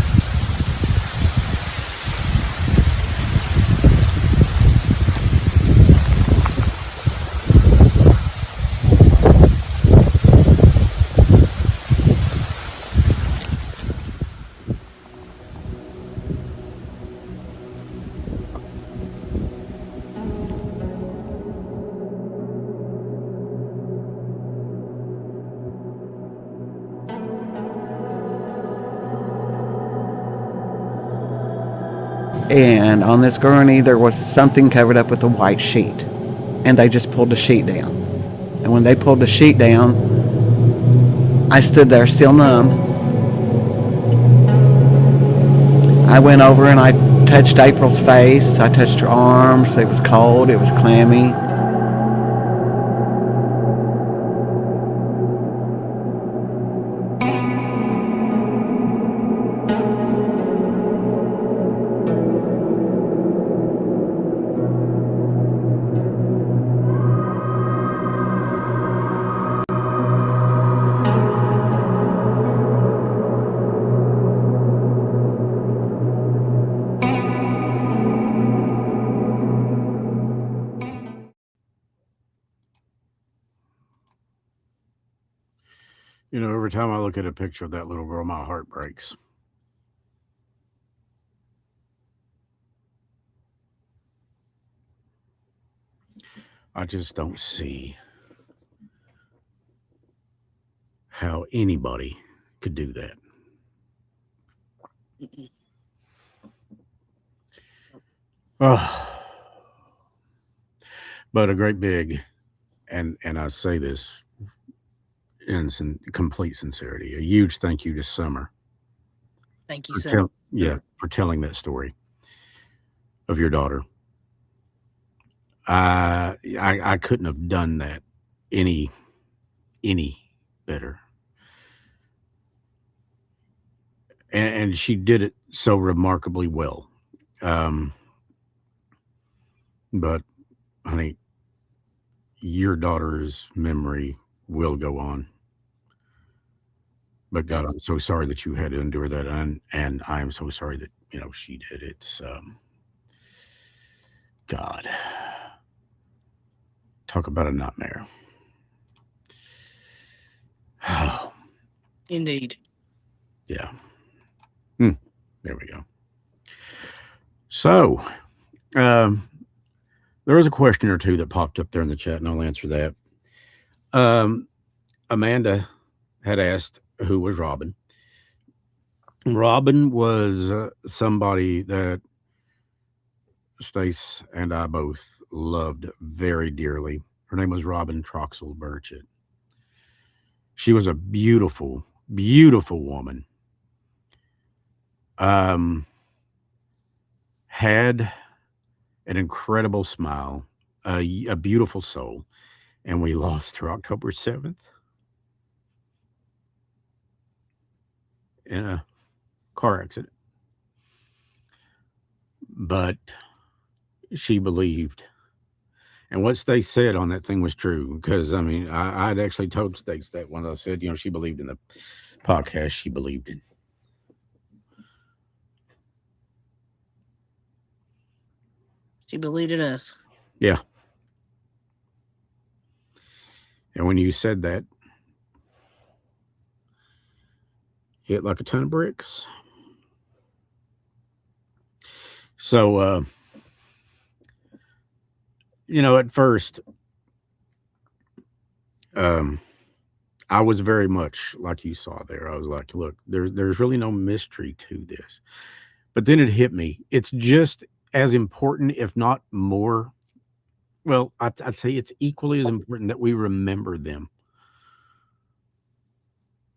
And on this gurney there was something covered up with a white sheet, and they just pulled the sheet down. And when they pulled the sheet down, I stood there still numb. I went over and I touched April's face, I touched her arms. It was cold, it was clammy. You know, every time I look at a picture of that little girl, my heart breaks. I just don't see how anybody could do that. Oh, but a great big, and I say this in complete sincerity, a huge thank you to Summer. Thank you, for sir. for telling that story of your daughter. I couldn't have done that any better. And she did it so remarkably well. But honey, your daughter's memory will go on. But God, I'm so sorry that you had to endure that, and I am so sorry that she did. It's God, talk about a nightmare. Indeed. Yeah. There we go. So, there was a question or two that popped up there in the chat, and I'll answer that. Amanda had asked who was Robin. Robin was somebody that Stace and I both loved very dearly. Her name was Robin Troxel Burchett. She was a beautiful, beautiful woman. Had an incredible smile, a beautiful soul, and we lost her October 7th in a car accident. But she believed, and what Stace said on that thing was true, because I mean, I'd actually told Stace that when I said, she believed in the podcast, she believed in. She believed in us. Yeah. And when you said that, hit like a ton of bricks. So, at first, I was very much like you saw there. I was like, look, there's really no mystery to this. But then it hit me. It's just as important, if not more. Well, I'd say it's equally as important that we remember them.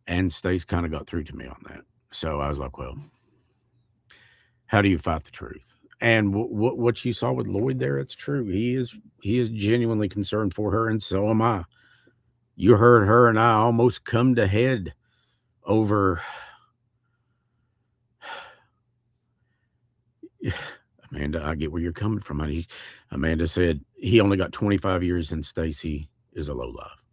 And Stace kind of got through to me on that. So I was like, well, how do you fight the truth? And what you saw with Lloyd there, it's true. He is genuinely concerned for her, and so am I. You heard her and I almost come to head over. Amanda, I get where you're coming from, honey. Amanda said he only got 25 years and Stacy is a lowlife.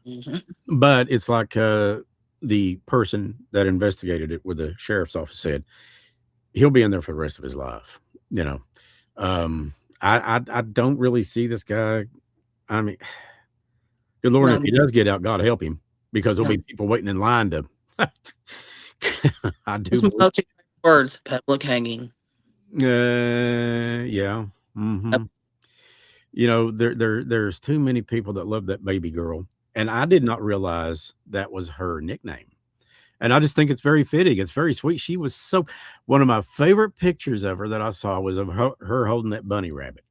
Mm-hmm. But it's like the person that investigated it with the sheriff's office said, he'll be in there for the rest of his life. I don't really see this guy. I mean, good Lord, if he does get out, God help him, because there'll be people waiting in line to. I do. Words, public hanging. Yeah. Mm-hmm. There's too many people that love that baby girl, and I did not realize that was her nickname. And I just think it's very fitting. It's very sweet. She was one of my favorite pictures of her that I saw was of her holding that bunny rabbit.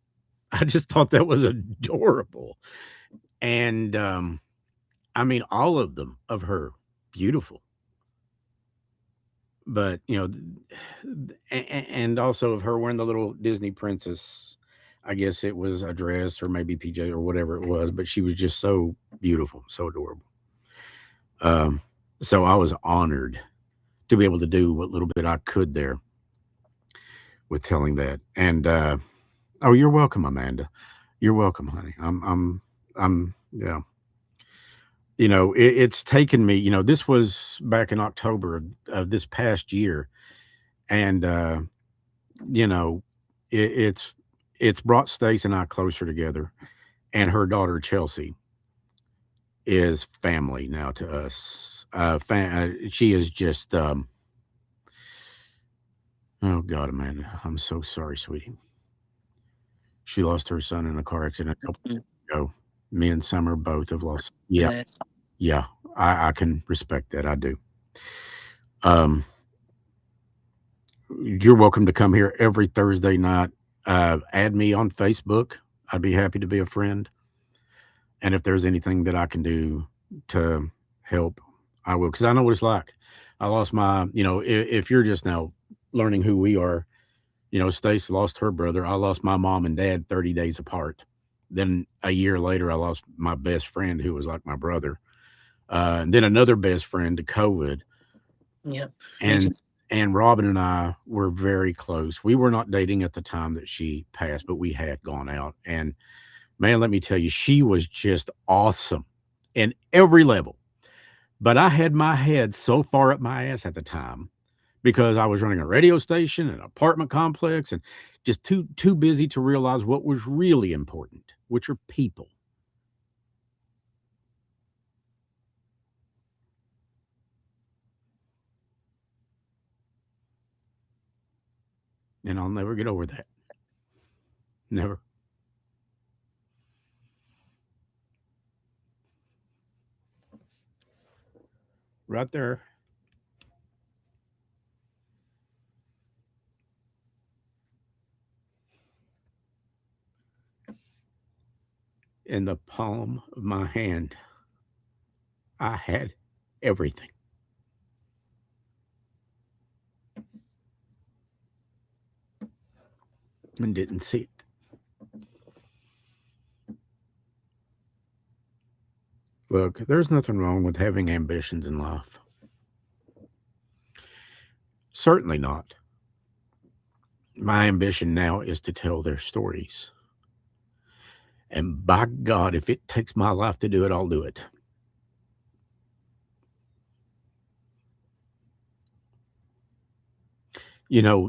I just thought that was adorable. And, I mean, all of them of her, beautiful. But, and also of her wearing the little Disney princess, I guess it was a dress or maybe PJ or whatever it was, but she was just so beautiful, so adorable. So I was honored to be able to do what little bit I could there with telling that. And, oh, you're welcome, Amanda. You're welcome, honey. Yeah. It's taken me, this was back in October of this past year. And, it's brought Stace and I closer together, and her daughter, Chelsea, is family now to us. She is just, oh God, Amanda, I'm so sorry, sweetie. She lost her son in a car accident a couple years ago. Me and Summer both have lost. Yeah. Yeah. I can respect that. I do. you're welcome to come here every Thursday night. Add me on Facebook. I'd be happy to be a friend. And if there's anything that I can do to help, I will, because I know what it's like. I lost my, if you're just now learning who we are, Stace lost her brother. I lost my mom and dad 30 days apart. Then a year later, I lost my best friend who was like my brother. And then another best friend to COVID. Yep. And Robin and I were very close. We were not dating at the time that she passed, but we had gone out. And man, let me tell you, she was just awesome in every level. But I had my head so far up my ass at the time because I was running a radio station, an apartment complex, and just too busy to realize what was really important, which are people. And I'll never get over that. Never. Right there. In the palm of my hand, I had everything. And didn't see it. Look, there's nothing wrong with having ambitions in life. Certainly not. My ambition now is to tell their stories. And by God, if it takes my life to do it, I'll do it.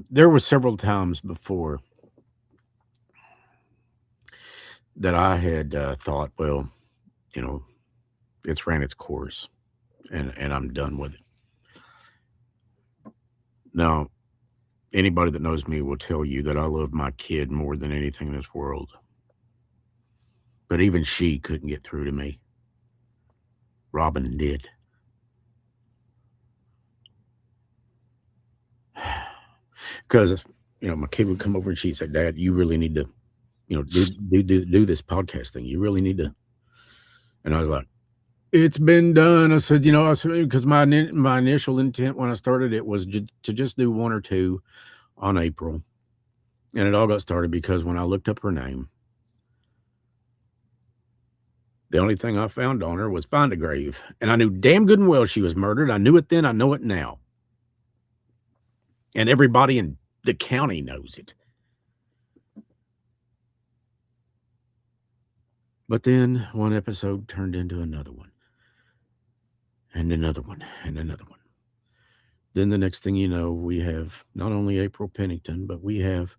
There were several times before that I had thought, well, it's ran its course and I'm done with it. Now, anybody that knows me will tell you that I love my kid more than anything in this world. But even she couldn't get through to me. Robin did. Because, my kid would come over and she'd say, Dad, you really need to, do this podcast thing. You really need to. And I was like, it's been done. I said, because my initial intent when I started it was to just do one or two on April. And it all got started because when I looked up her name, the only thing I found on her was find a grave. And I knew damn good and well she was murdered. I knew it then. I know it now. And everybody in the county knows it. But then one episode turned into another one. And another one. And another one. Then the next thing you know, we have not only April Pennington, but we have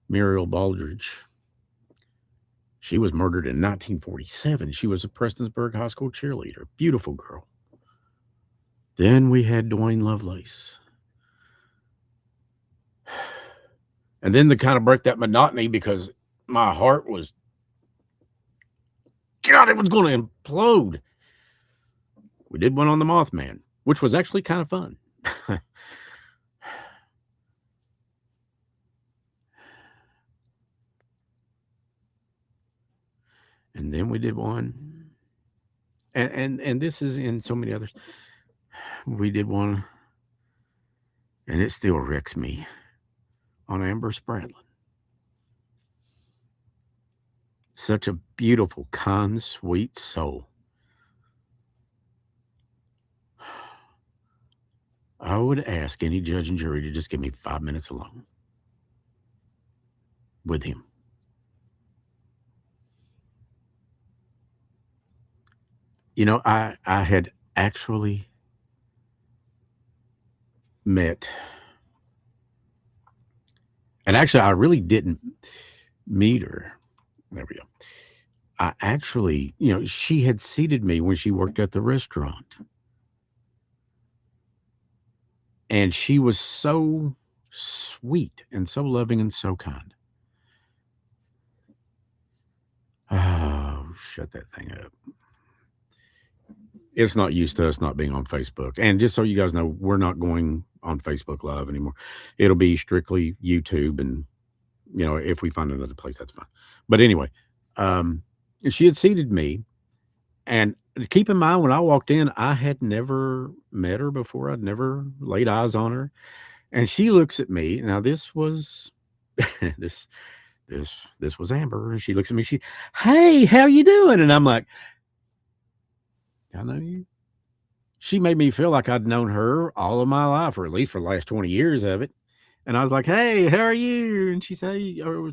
Muriel Baldridge. She was murdered in 1947. She was a Prestonsburg High School cheerleader. Beautiful girl. Then we had Dwayne Lovelace. And then to kind of break that monotony, because my heart was, God, it was going to implode. We did one on the Mothman, which was actually kind of fun. And then we did one. And this is in so many others. We did one, and it still wrecks me, on Amber Spradlin. Such a beautiful, kind, sweet soul. I would ask any judge and jury to just give me 5 minutes alone with him. I had actually met, and actually I really didn't meet her. There we go. I actually, she had seated me when she worked at the restaurant. And she was so sweet and so loving and so kind. Oh, shut that thing up. It's not used to us not being on Facebook. And just so you guys know, we're not going on Facebook Live anymore. It'll be strictly YouTube, and if we find another place, that's fine. But anyway, she had seated me, and keep in mind, when I walked in, I had never met her before. I'd never laid eyes on her, and she looks at me. Now this was this this was Amber, and she looks at me. Hey, how you doing? And I'm like, I know you. She made me feel like I'd known her all of my life, or at least for the last 20 years of it. And I was like, hey, how are you? And she said,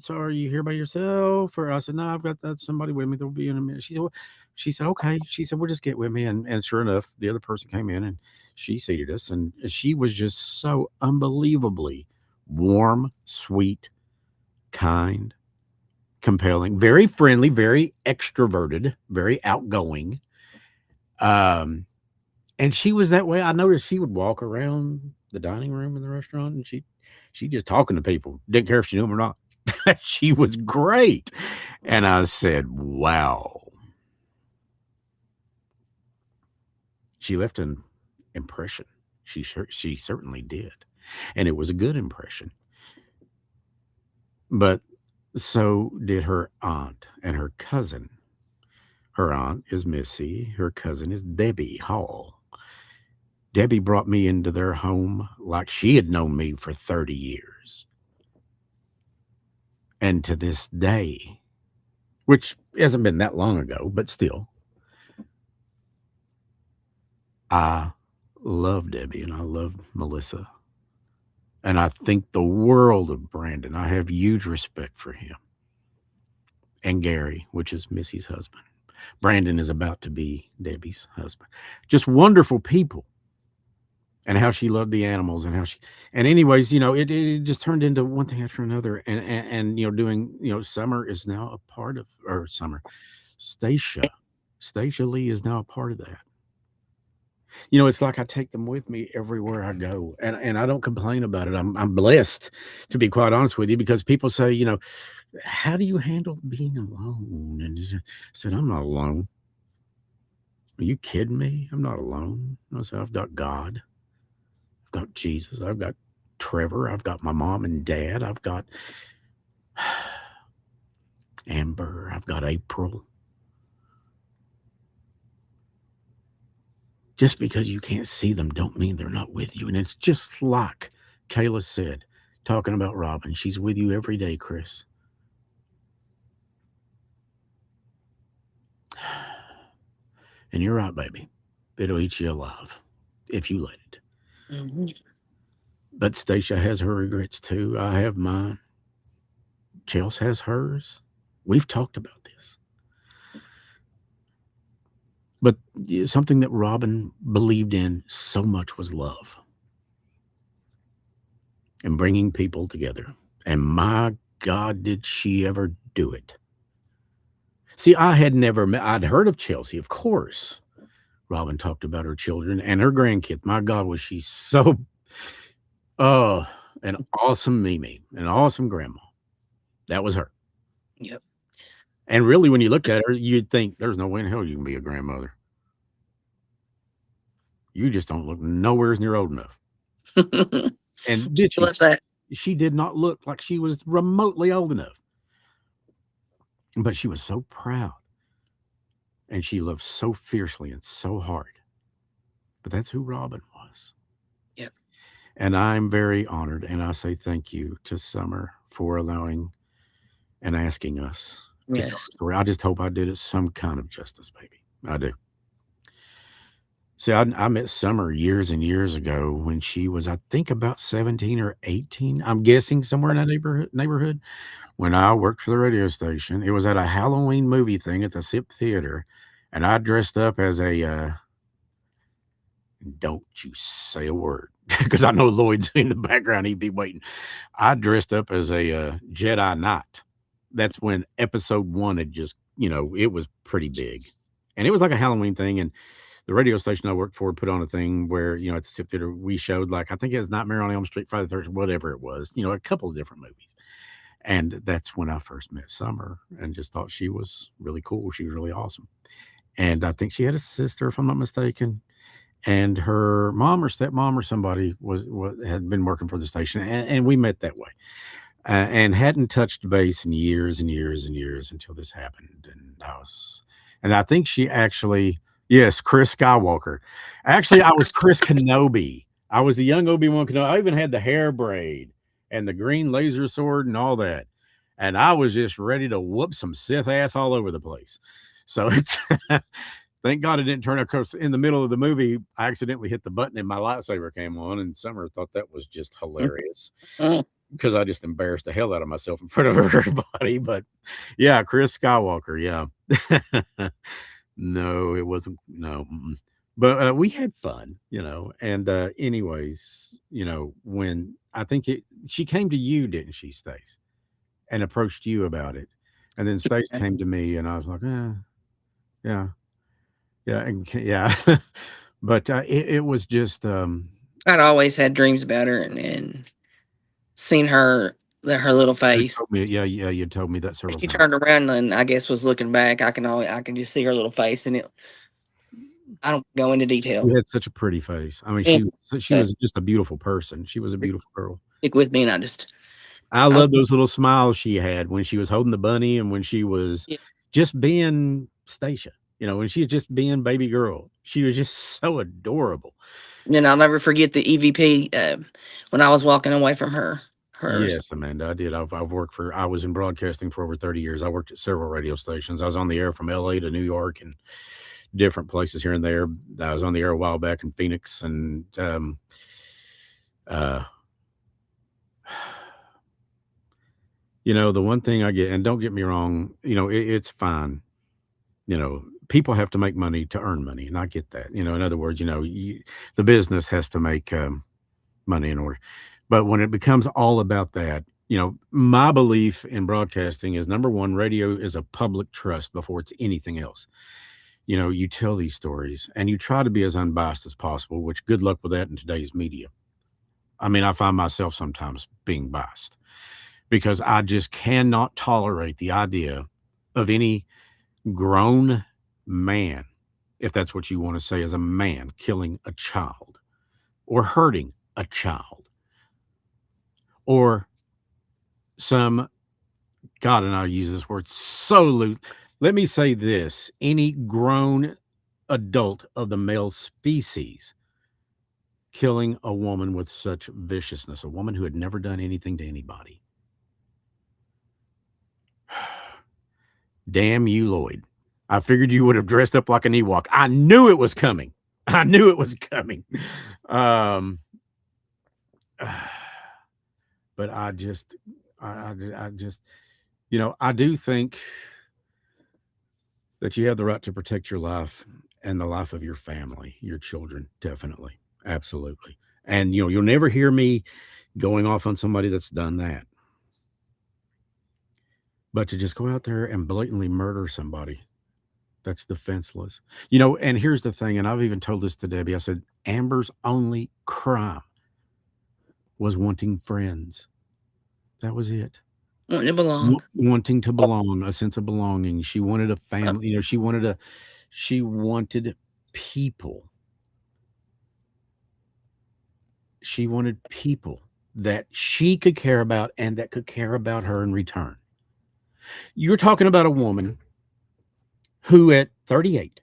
so are you here by yourself? Or I said, no, I've got somebody with me. They'll be in a minute. She said, okay. She said, well, just get with me. And sure enough, the other person came in and she seated us. And she was just so unbelievably warm, sweet, kind, compelling, very friendly, very extroverted, very outgoing. And she was that way. I noticed she would walk around the dining room in the restaurant, and she just talking to people. Didn't care if she knew them or not. She was great. And I said, wow. She left an impression. She certainly did. And it was a good impression. But so did her aunt and her cousin. Her aunt is Missy. Her cousin is Debbie Hall. Debbie brought me into their home like she had known me for 30 years. And to this day, which hasn't been that long ago, but still, I love Debbie and I love Melissa. And I think the world of Brandon. I have huge respect for him. And Gary, which is Missy's husband. Brandon is about to be Debbie's husband. Just wonderful people. And how she loved the animals, and anyways, it just turned into one thing after another. And doing, Summer is now a part of, or Stacia Lee is now a part of that. It's like I take them with me everywhere I go, and I don't complain about it. I'm blessed, to be quite honest with you, because people say, how do you handle being alone? And I said, I'm not alone. Are you kidding me? I'm not alone. I said, I've got God. I've got Jesus. I've got Trevor. I've got my mom and dad. I've got Amber. I've got April. Just because you can't see them don't mean they're not with you. And it's just like Kayla said, talking about Robin. She's with you every day, Chris. And you're right, baby. It'll eat you alive if you let it. Mm-hmm. But Stacia has her regrets too. I have mine. Chelsea has hers. We've talked about this. But something that Robin believed in so much was love and bringing people together. And my God, did she ever do it. See, I had never met, I'd heard of Chelsea, of course. Robin talked about her children and her grandkids. My God, was she so, an awesome Mimi, an awesome grandma. That was her. Yep. And really, when you looked at her, you'd think there's no way in hell you can be a grandmother. You just don't look nowhere near old enough. And did she did not look like she was remotely old enough. But she was so proud. And she loved so fiercely and so hard. But that's who Robin was. Yep. And I'm very honored. And I say thank you to Summer for allowing and asking us to tell the story. I just hope I did it some kind of justice, baby. I do. See, I met Summer years and years ago when she was, I think, about 17 or 18. I'm guessing somewhere in that neighborhood. When I worked for the radio station, it was at a Halloween movie thing at the SIP Theater, and I dressed up as a, don't you say a word, because I know Lloyd's in the background. He'd be waiting. I dressed up as a Jedi Knight. That's when episode 1 had just, it was pretty big. And it was like a Halloween thing, and the radio station I worked for put on a thing where, at the SIP Theater, we showed, like, I think it was Nightmare on Elm Street, Friday the 13th, whatever it was, a couple of different movies. And that's when I first met Summer and just thought she was really cool. She was really awesome. And I think she had a sister, if I'm not mistaken. and her mom or stepmom or somebody was had been working for the station, and we met that way, and hadn't touched base in years and years and years until this happened. And I think she actually, yes, Chris Skywalker. Actually, I was Chris Kenobi. I was the young Obi-Wan Kenobi. I even had the hair braid and the green laser sword and all that. And I was just ready to whoop some Sith ass all over the place. So it's thank God it didn't turn out. Because in the middle of the movie, I accidentally hit the button and my lightsaber came on, and Summer thought that was just hilarious because I just embarrassed the hell out of myself in front of everybody. But yeah, Chris Skywalker. Yeah. No, it wasn't. No. But we had fun, and anyways, when I think she came to you, didn't she, Stace, and approached you about it, and then Stace came to me, and I was like, yeah, yeah. But it was just I'd always had dreams about her and seen her little face. yeah, you told me that several She times. turned around and I guess was looking back. I can just see her little face, and I don't go into detail. She had such a pretty face. I mean, she was just a beautiful person. She was a beautiful girl. Stick with me, and I love those little smiles she had when she was holding the bunny and when she was just being Stacia. When she's just being baby girl, she was just so adorable. And I'll never forget the EVP when I was walking away from her. Yes, Amanda, I did. I was in broadcasting for over 30 years. I worked at several radio stations. I was on the air from LA to New York and different places here and there. I was on the air a while back in Phoenix, and the one thing I get, and don't get me wrong, it's fine. People have to make money to earn money, and I get that. In other words, the business has to make money in order. But when it becomes all about that, my belief in broadcasting is, number one, radio is a public trust before it's anything else. You tell these stories and you try to be as unbiased as possible, which good luck with that in today's media. I mean, I find myself sometimes being biased because I just cannot tolerate the idea of any grown man, if that's what you want to say as a man, killing a child or hurting a child or some, God, and I'll use this word so loose. Let me say this: any grown adult of the male species killing a woman with such viciousness, a woman who had never done anything to anybody. Damn you, Lloyd. I figured you would have dressed up like an Ewok. I knew it was coming. But I just, I do think that you have the right to protect your life and the life of your family, your children, definitely. Absolutely. And, you'll never hear me going off on somebody that's done that. But to just go out there and blatantly murder somebody, that's defenseless. And here's the thing, and I've even told this to Debbie. I said, Amber's only crime was wanting friends. That was it. Wanting to belong. Wanting to belong, a sense of belonging. She wanted a family. She wanted people. She wanted people that she could care about and that could care about her in return. You're talking about a woman who at 38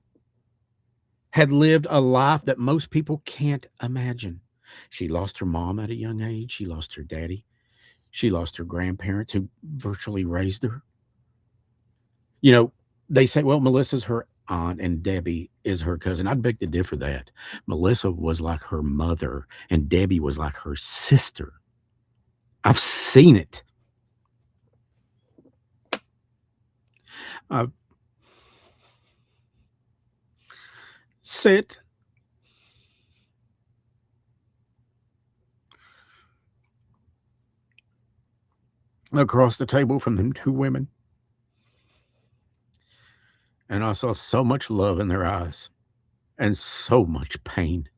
had lived a life that most people can't imagine. She lost her mom at a young age. She lost her daddy. She lost her grandparents who virtually raised her. They say, well, Melissa's her aunt and Debbie is her cousin. I'd beg to differ that. Melissa was like her mother and Debbie was like her sister. I've seen it. I've sit across the table from them two women, and I saw so much love in their eyes and so much pain.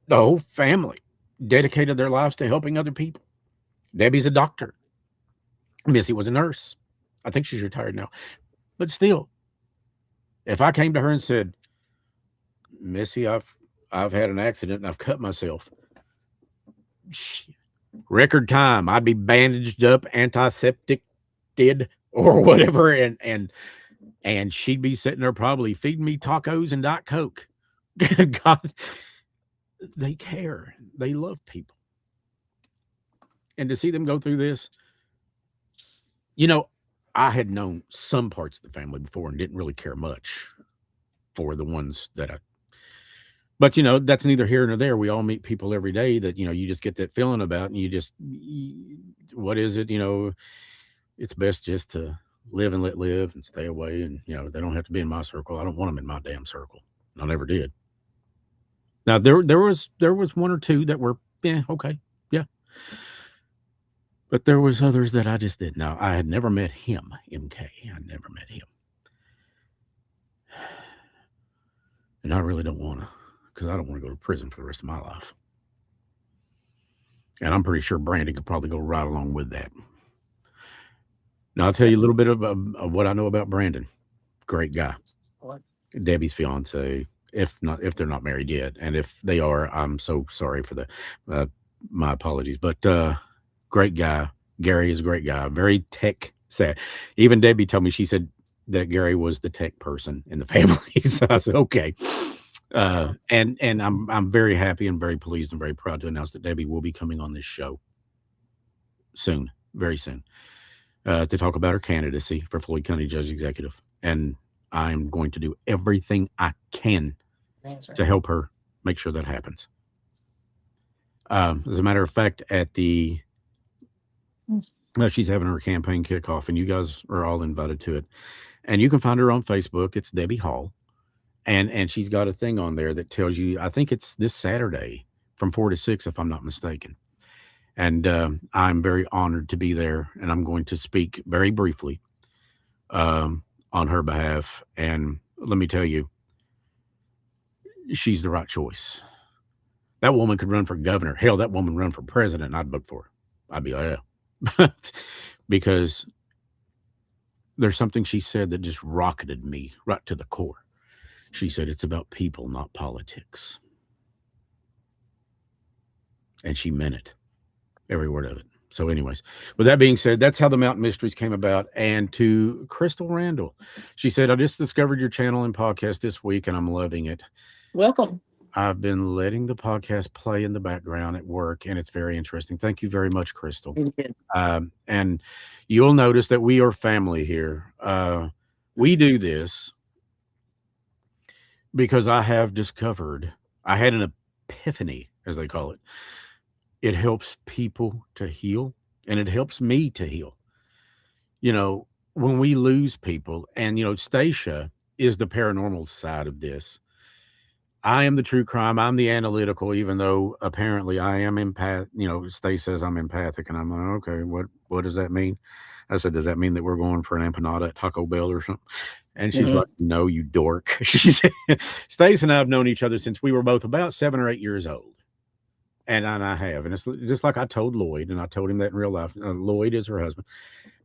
The whole family dedicated their lives to helping other people. Debbie's a doctor. Missy was a nurse. I think she's retired now. But still, if I came to her and said, Missy, I've had an accident and I've cut myself. Record time. I'd be bandaged up, antiseptic did or whatever, and she'd be sitting there probably feeding me tacos and Diet Coke. God, they care. They love people. And to see them go through this, you know, I had known some parts of the family before and didn't really care much for the ones that but you know, that's neither here nor there. We all meet people every day that, you know, you just get that feeling about, and what is it? You know, it's best just to live and let live and stay away. And, you know, they don't have to be in my circle. I don't want them in my damn circle. I never did. Now there was one or two that were, okay. Yeah. But there was others that I just didn't know. I had never met him, MK. I never met him. And I really don't want to, because I don't want to go to prison for the rest of my life. And I'm pretty sure Brandon could probably go right along with that. Now, I'll tell you a little bit of what I know about Brandon. Great guy. What? Debbie's fiance, if they're not married yet. And if they are, I'm so sorry for the, my apologies. But great guy. Gary is a great guy. Very tech savvy. Even Debbie told me, she said that Gary was the tech person in the family. So I said, okay. And I'm very happy and very pleased and very proud to announce that Debbie will be coming on this show soon, very soon, to talk about her candidacy for Floyd County Judge Executive. And I'm going to do everything I can to help her make sure that happens. As a matter of fact, she's having her campaign kickoff, and you guys are all invited to it. And you can find her on Facebook. It's Debbie Hall. And she's got a thing on there that tells you, I think it's this Saturday from 4 to 6, if I'm not mistaken. And I'm very honored to be there. And I'm going to speak very briefly on her behalf. And let me tell you, she's the right choice. That woman could run for governor. Hell, that woman run for president, and I'd vote for her. I'd be like, yeah. Because there's something she said that just rocketed me right to the core. She said, it's about people, not politics. And she meant it. Every word of it. So anyways, with that being said, that's how the Mountain Mysteries came about. And to Crystal Randall, she said, I just discovered your channel and podcast this week, and I'm loving it. Welcome. I've been letting the podcast play in the background at work, and it's very interesting. Thank you very much, Crystal. And you'll notice that we are family here. We do this because I have discovered, I had an epiphany, as they call it. It helps people to heal, and it helps me to heal. You know, when we lose people, and, you know, Stacia is the paranormal side of this. I am the true crime. I'm the analytical, even though apparently I am empath. You know, Stacia says I'm empathic, and I'm like, okay, what does that mean? I said, does that mean that we're going for an empanada at Taco Bell or something? And she's like, no, you dork. She said, Stacia and I have known each other since we were both about 7 or 8 years old. And I have. And it's just like I told Lloyd, and I told him that in real life. Lloyd is her husband.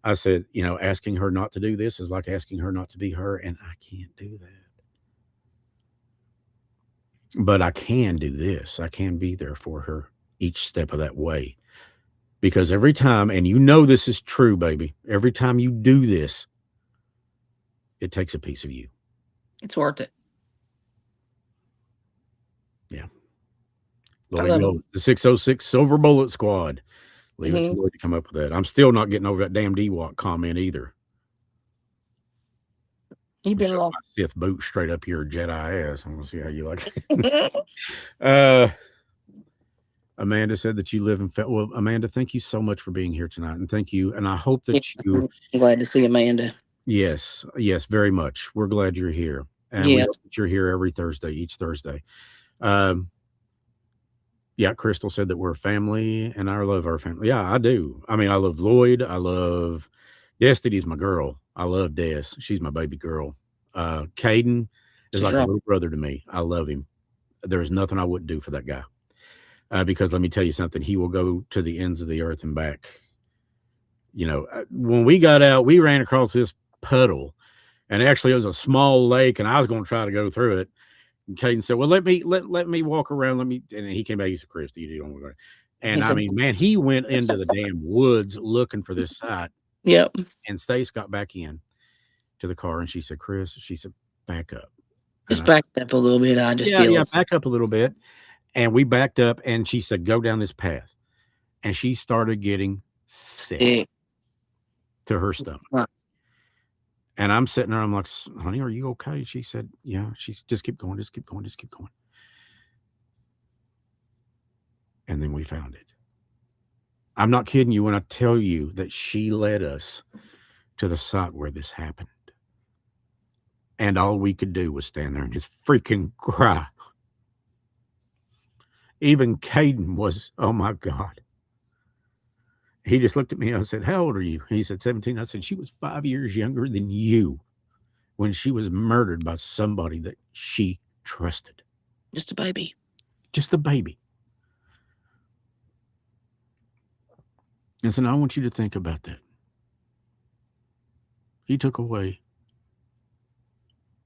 I said, you know, asking her not to do this is like asking her not to be her, and I can't do that. But I can do this. I can be there for her each step of that way. Because every time, and you know this is true, baby, every time you do this, it takes a piece of you. It's worth it. Yeah. Lloyd, the 606 Silver Bullet Squad. Leave it to Lloyd to come up with that. I'm still not getting over that damn D-Walk comment either. You've been long. Sith boot straight up your Jedi ass. I'm gonna see how you like it. Amanda said that you live in well, Amanda, thank you so much for being here tonight, and thank you. And I hope that you. I'm glad to see Amanda. Yes, very much. We're glad you're here, and we hope that you're here every Thursday, each Thursday. Yeah, Crystal said that we're a family, and I love our family. Yeah, I do. I mean, I love Lloyd. I love Destiny's my girl. I love Des. She's my baby girl. Caden is like a little brother to me. I love him. There's nothing I wouldn't do for that guy. Because let me tell you something, he will go to the ends of the earth and back. You know, when we got out, we ran across this puddle, And actually, it was a small lake, and I was going to try to go through it. And Caden said, "Well, let me walk around. Let me." And he came back. He said, "Chris, you don't want to go." And I mean, man, he went into the damn woods looking for this site. Yep. And Stace got back in to the car, and she said, "Chris," she said, "back up." Just back up a little bit. I just feel it. Back up a little bit. And we backed up, and she said, "Go down this path." And she started getting sick to her stomach. And I'm sitting there, I'm like, "Honey, are you okay?" She said, "Yeah." She's just keep going, just keep going, just keep going. And then we found it. I'm not kidding you when I tell you that she led us to the site where this happened. And all we could do was stand there and just freaking cry. Even Caden was, oh my God. He just looked at me. I said, "How old are you?" He said, 17. I said, "She was 5 years younger than you when she was murdered by somebody that she trusted." Just a baby. Just a baby. And so now I want you to think about that. He took away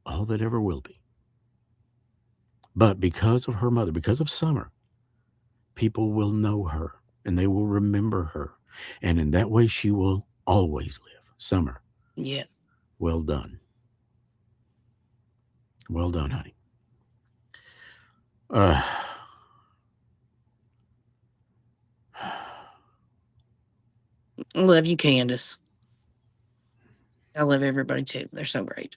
all that ever will be. But because of her mother, because of Summer, people will know her and they will remember her. And in that way, she will always live. Summer. Yeah. Well done. Well done, honey. I love you, Candace. I love everybody too. They're so great.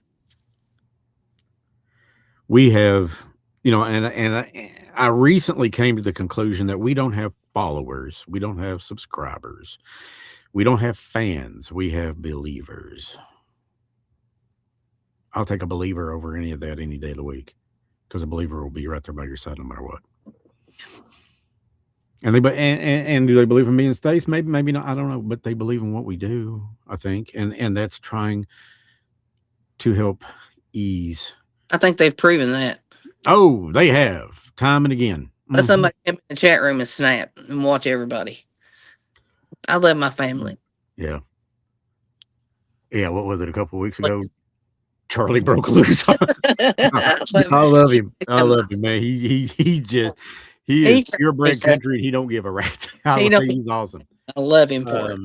We have, and I recently came to the conclusion that we don't have followers. We don't have subscribers. We don't have fans. We have believers. I'll take a believer over any of that any day of the week, because a believer will be right there by your side no matter what. And and do they believe in me and Stace? Maybe not. I don't know, but they believe in what we do, I think, and that's trying to help ease. I think they've proven that. Oh, they have, time and again. Let somebody come in the chat room and snap and watch everybody. I love my family. Yeah. Yeah, what was it, a couple of weeks ago? Charlie broke loose. I love him. I love him, man. He is purebred country, and he don't give a rat. He's awesome. I love him for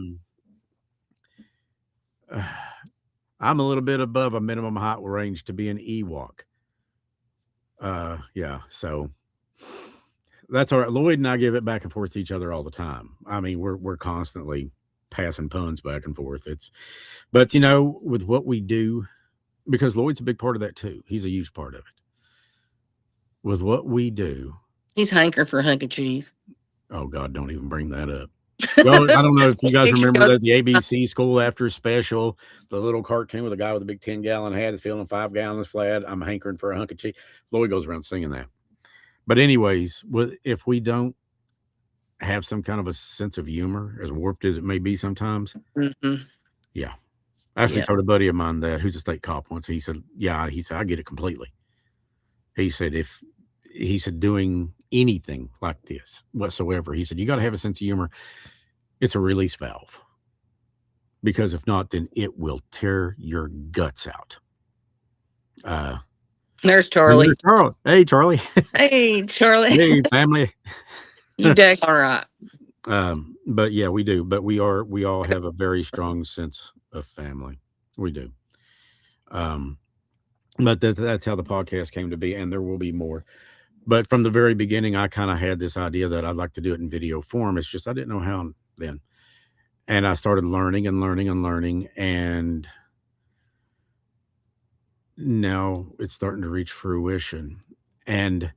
it. I'm a little bit above a minimum height range to be an Ewok. Yeah, so that's all right. Lloyd and I give it back and forth to each other all the time. I mean, we're constantly passing puns back and forth. But with what we do, because Lloyd's a big part of that too. He's a huge part of it. With what we do. He's hankering for a hunk of cheese. Oh God, don't even bring that up. Well, I don't know if you guys remember that the ABC School After special, the little cartoon with a guy with a big 10-gallon hat is filling 5 gallons flat. I'm hankering for a hunk of cheese. Lloyd goes around singing that. But anyways, if we don't have some kind of a sense of humor, as warped as it may be sometimes, yeah. I actually told a buddy of mine that who's a state cop once. He said, "Yeah," he said, "I get it completely." He said, doing anything like this whatsoever, he said, you got to have a sense of humor. It's a release valve, because if not, then it will tear your guts out. There's Charlie. Hey, Charlie. Hey, Charlie. Hey, family. You dang all right. But yeah, we do. But we all have a very strong sense of family. We do. But that's how the podcast came to be, and there will be more. But from the very beginning, I kind of had this idea that I'd like to do it in video form. It's just I didn't know how then. And I started learning, and now it's starting to reach fruition. And,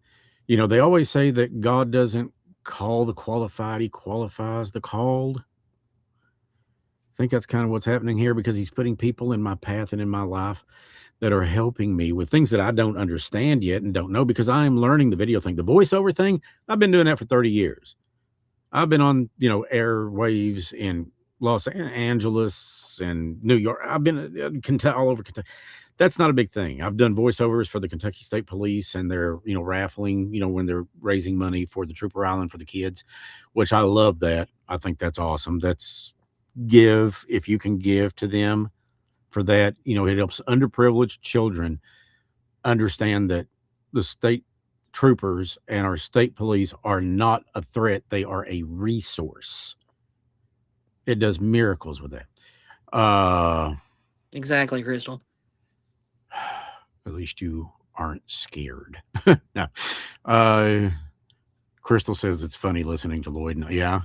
they always say that God doesn't call the qualified, he qualifies the called. I think that's kind of what's happening here, because he's putting people in my path and in my life that are helping me with things that I don't understand yet and don't know, because I am learning the video thing. The voiceover thing, I've been doing that for 30 years. I've been on, airwaves in Los Angeles and New York. I've been all over Kentucky. That's not a big thing. I've done voiceovers for the Kentucky State Police, and they're, raffling, when they're raising money for the Trooper Island for the kids, which I love that. I think that's awesome. That's give, if you can give to them for that. You know, it helps underprivileged children understand that the state troopers and our state police are not a threat. They are a resource. It does miracles with that. Exactly, Crystal. At least you aren't scared. No. Crystal says it's funny listening to Lloyd. Yeah,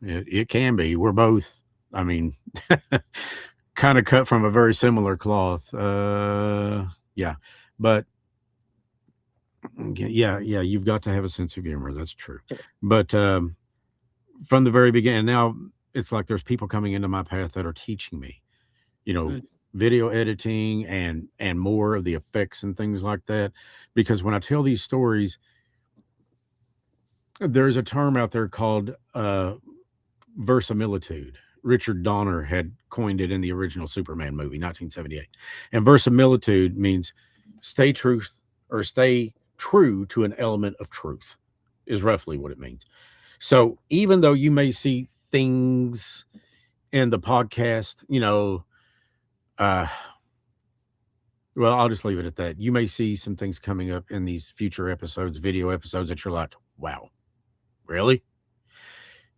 it can be. We're both, I mean, kind of cut from a very similar cloth. Yeah, but yeah, you've got to have a sense of humor. That's true. But from the very beginning, now it's like there's people coming into my path that are teaching me, you know, video editing and more of the effects and things like that. Because when I tell these stories, there's a term out there called verisimilitude. Richard Donner had coined it in the original Superman movie, 1978. And verisimilitude means stay true to an element of truth, is roughly what it means. So even though you may see things in the podcast, you know, well, I'll just leave it at that. You may see some things coming up in these future episodes, video episodes, that you're like, wow, really?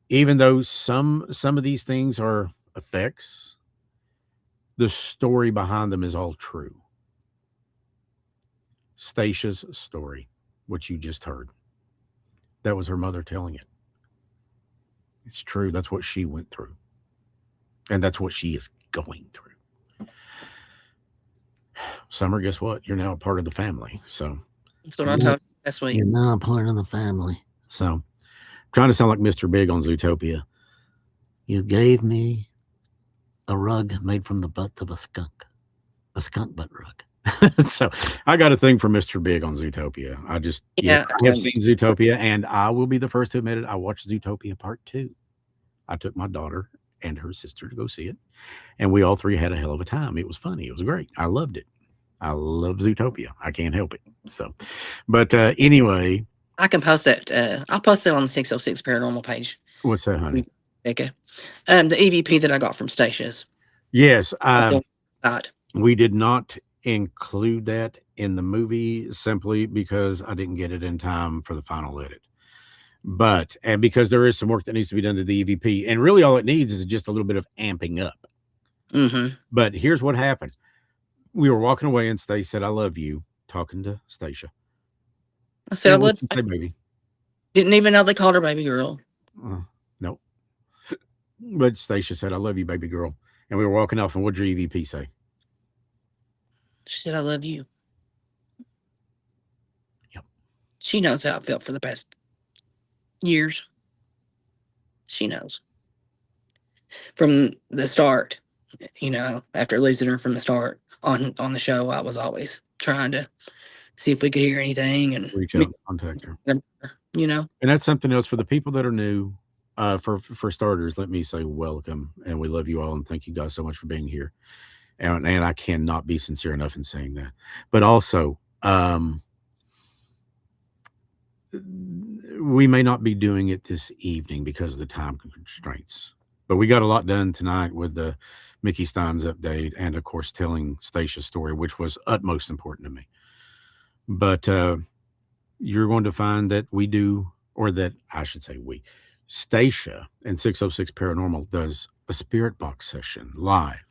Even though some of these things are effects, the story behind them is all true. Stacia's story, which you just heard, that was her mother telling it. It's true. That's what she went through. And that's what she is going through. Summer, guess what? You're now a part of the family. So that's what I told you last week. You're now a part of the family. So trying to sound like Mr. Big on Zootopia. You gave me a rug made from the butt of a skunk butt rug. So I got a thing for Mr. Big on Zootopia. I have seen Zootopia, and I will be the first to admit it. I watched Zootopia Part 2. I took my daughter and her sister to go see it, and we all three had a hell of a time. It was funny. It was great. I loved it. I love Zootopia. I can't help it. So, but anyway, I can post that. I'll post it on the 606 Paranormal page. What's that, honey? Okay. The EVP that I got from Stacia's. Yes. We did not include that in the movie simply because I didn't get it in time for the final edit. And because there is some work that needs to be done to the EVP, and really all it needs is just a little bit of amping up. Mm-hmm. But here's what happened. We were walking away and Stacia said, I love you, talking to Stacia. I said, I love you. Say, baby. Didn't even know they called her baby girl. Nope. But Stacia said, I love you, baby girl. And we were walking off, and what did your EVP say? She said, I love you. Yep. She knows how I felt for the past years. She knows. From the start, you know, after losing her from the start on the show, I was always trying to see if we could hear anything and reach out and contact her. You know. And that's something else for the people that are new. For starters, let me say welcome, and we love you all, and thank you guys so much for being here. And I cannot be sincere enough in saying that. But also, we may not be doing it this evening because of the time constraints. But we got a lot done tonight with the Mickey Steins update and, of course, telling Stacia's story, which was utmost important to me. But you're going to find that we do, or that I should say we, Stacia and 606 Paranormal does a spirit box session live.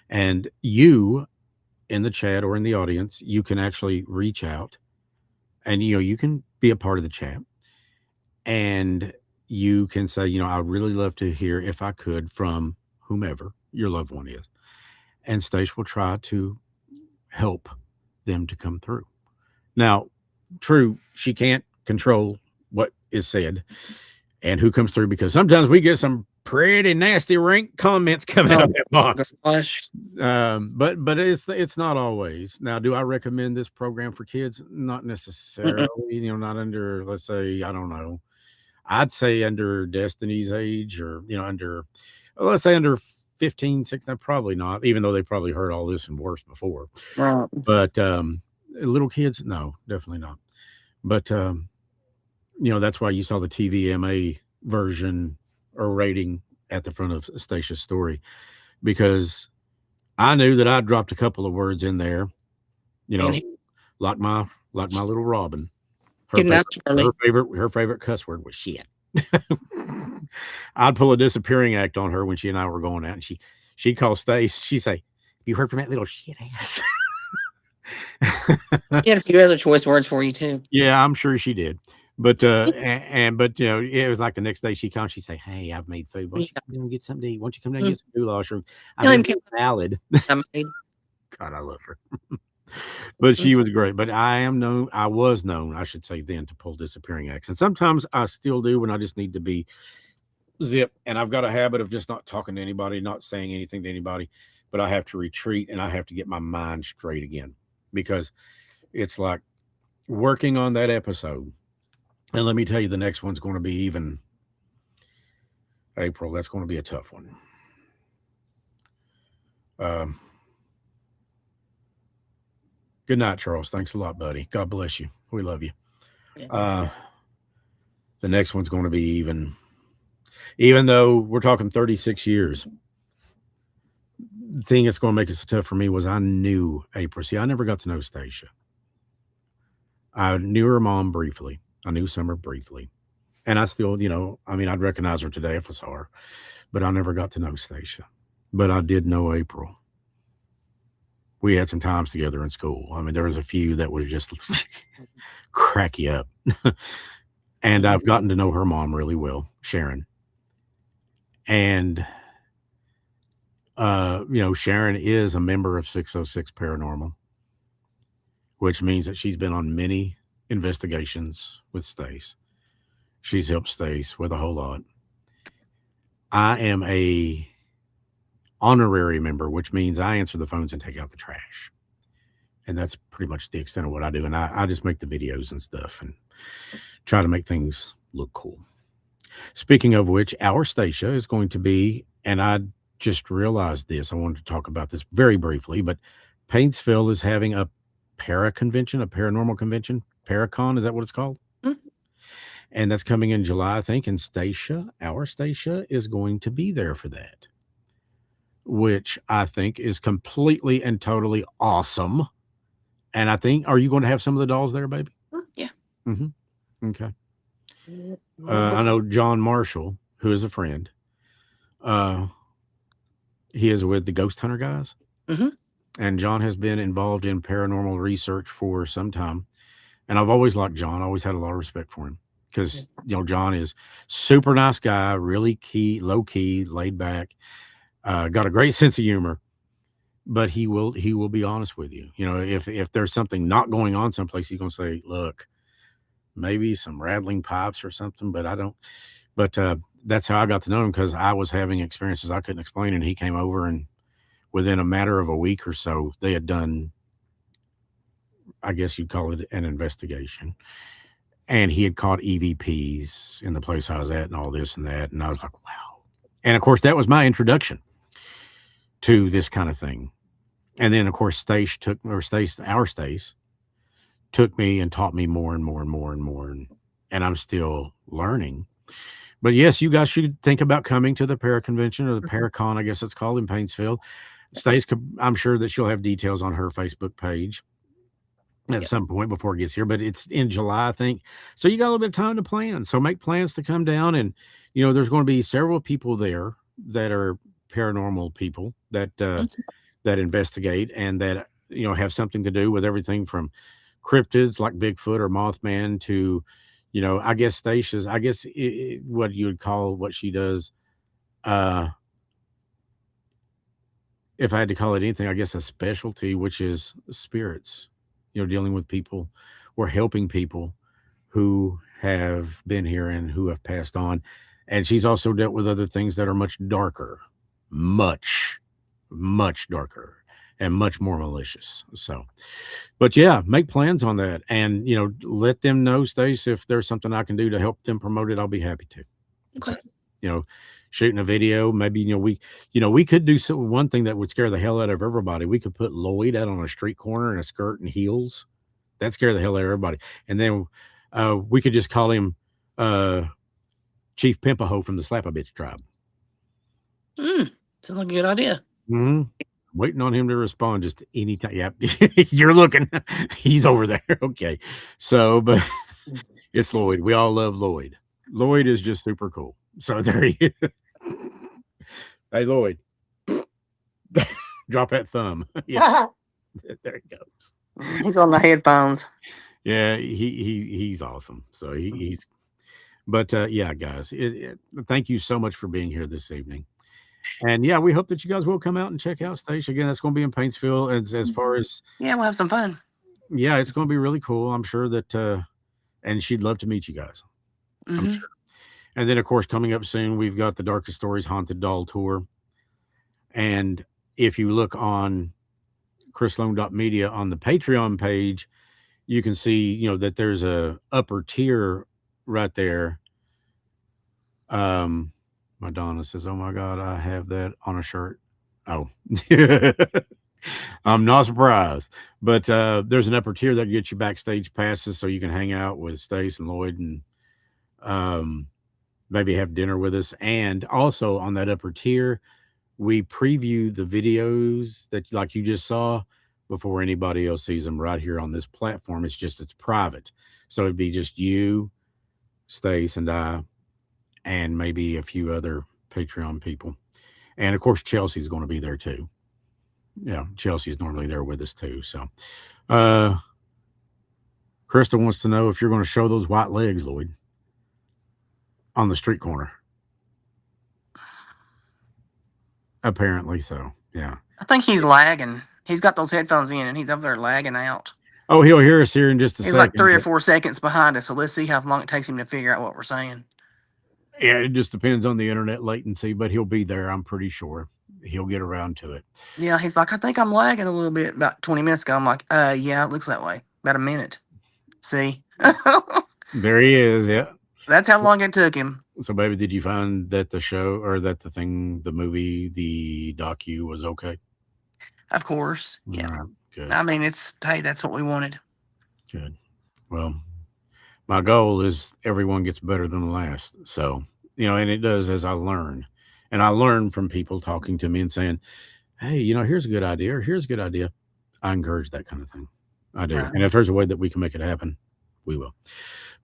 And you, in the chat or in the audience, you can actually reach out and, you know, you can be a part of the chat. And you can say, you know, I'd really love to hear, if I could, from whomever your loved one is. And Stacia will try to help them to come through. Now, true, she can't control what is said and who comes through, because sometimes we get some pretty nasty rank comments coming out of that box. But it's not always. Now, do I recommend this program for kids? Not necessarily. You know, not under, let's say, I don't know. I'd say under Destiny's age, or, you know, under, let's say under 15, 16, probably not, even though they probably heard all this and worse before. Right. But little kids, no, definitely not. But, you know, that's why you saw the TVMA version or rating at the front of Stacia's story, because I knew that I dropped a couple of words in there, you know, And like my little Robin. Good night, Charlie. Her favorite cuss word was shit. I'd pull a disappearing act on her when she and I were going out, and she'd call Stace. She'd say, "You heard from that little shit ass?" She had a few other choice words for you too. Yeah, I'm sure she did. But but you know, it was like the next day she called. She'd say, "Hey, I've made food. Why don't you come down and get something to eat? Why don't you come down and get some goulash or I made a salad?" God, I love her. But she was great. But I was known, I should say then, to pull disappearing acts. And sometimes I still do when I just need to be zip. And I've got a habit of just not talking to anybody, not saying anything to anybody. But I have to retreat and I have to get my mind straight again. Because it's like working on that episode. And let me tell you, the next one's going to be even April. That's going to be a tough one. Good night, Charles. Thanks a lot, buddy. God bless you. We love you. The next one's going to be even though we're talking 36 years. The thing that's going to make it so tough for me was I knew April. See, I never got to know Stacia. I knew her mom briefly. I knew Summer briefly. And I still, you know, I mean, I'd recognize her today if I saw her. But I never got to know Stacia. But I did know April. We had some times together in school. I mean, there was a few that was just crack you up. And I've gotten to know her mom really well, Sharon. And, you know, Sharon is a member of 606 Paranormal, which means that she's been on many investigations with Stace. She's helped Stace with a whole lot. I am a honorary member, which means I answer the phones and take out the trash. And that's pretty much the extent of what I do. And I just make the videos and stuff and try to make things look cool. Speaking of which, our Stacia is going to be, and I just realized this, I wanted to talk about this very briefly, but Paintsville is having a convention, a paranormal convention. Paracon, is that what it's called? Mm-hmm. And that's coming in July, I think. And Stacia, our Stacia, is going to be there for that, which I think is completely and totally awesome. And I think, are you going to have some of the dolls there, baby? Yeah. Mm-hmm. Okay. I know John Marshall, who is a friend. He is with the Ghost Hunter guys. Mm-hmm. And John has been involved in paranormal research for some time. And I've always liked John. I always had a lot of respect for him because, you know, John is super nice guy, really low key, laid back, got a great sense of humor, but he will be honest with you. You know, if there's something not going on someplace, he's going to say, look, maybe some rattling pipes or something, but I don't, but that's how I got to know him because I was having experiences I couldn't explain. And he came over and within a matter of a week or so, they had done, I guess you'd call it an investigation. And he had caught EVPs in the place I was at and all this and that. And I was like, wow. And of course, that was my introduction to this kind of thing. And then, of course, Stace took me and taught me more and more and more and more. And I'm still learning. But yes, you guys should think about coming to the Para Convention or the Paracon, I guess it's called, in Paintsville. Stace, I'm sure that she'll have details on her Facebook page at some point before it gets here, but it's in July, I think. So you got a little bit of time to plan. So make plans to come down. And, you know, there's going to be several people there that are paranormal people that investigate and that, you know, have something to do with everything from cryptids like Bigfoot or Mothman to, you know, I guess Stacia's, what you would call what she does. If I had to call it anything, I guess a specialty, which is spirits, you know, dealing with people or helping people who have been here and who have passed on. And she's also dealt with other things that are much darker, much darker and much more malicious. So, but yeah, make plans on that and, you know, let them know, Stace, if there's something I can do to help them promote it, I'll be happy to. Okay. You know, shooting a video, maybe, we could do one thing that would scare the hell out of everybody. We could put Lloyd out on a street corner in a skirt and heels. That'd scare the hell out of everybody. And then we could just call him Chief Pimpaho from the Slap-A-Bitch tribe. Sounds like a good idea. Mm-hmm. Waiting on him to respond just anytime. Yep. You're looking. He's over there. Okay. So, but it's Lloyd. We all love Lloyd. Lloyd is just super cool. So there he is. Hey, Lloyd. Drop that thumb. Yeah. There he goes. He's on the headphones. Yeah, he's awesome. So he's but yeah, guys, thank you so much for being here this evening. And yeah, we hope that you guys will come out and check out Stacia. Again, that's going to be in Paintsville. As far as Yeah, we'll have some fun. yeah, it's going to be really cool. I'm sure that and she'd love to meet you guys. I'm sure. And then of course, coming up soon, we've got the Darkest Stories Haunted Doll Tour. And if you look on chrisslone.media on the Patreon page, you can see, you know, that there's a upper tier right there. Madonna says, "Oh my God, I have that on a shirt." Oh, I'm not surprised. But there's an upper tier that gets you backstage passes so you can hang out with Stace and Lloyd and maybe have dinner with us. And also on that upper tier, we preview the videos that like you just saw before anybody else sees them right here on this platform. It's private. So it'd be just you, Stace, and I, and maybe a few other Patreon people. And of course, Chelsea's going to be there too. Yeah, Chelsea's normally there with us too. So Krista wants to know if you're going to show those white legs, Lloyd, on the street corner. Apparently so, yeah. I think he's lagging. He's got those headphones in, and he's up there lagging out. Oh, he'll hear us here in just a second. He's like 3 or 4 seconds behind us, so let's see how long it takes him to figure out what we're saying. Yeah, it just depends on the internet latency, but he'll be there. I'm pretty sure he'll get around to it. Yeah, he's like, I think I'm lagging a little bit. About 20 minutes ago, I'm like, yeah, it looks that way. About a minute. See? There he is. Yeah. That's how long it took him. So, baby, did you find that the show or that the thing, the movie, the docu was okay? Of course. Yeah. All right, good. I mean, hey, that's what we wanted. Good. Well, my goal is everyone gets better than the last. So, you know, and it does as I learn. And I learn from people talking to me and saying, hey, you know, here's a good idea or here's a good idea. I encourage that kind of thing. I do. Right. And if there's a way that we can make it happen, we will.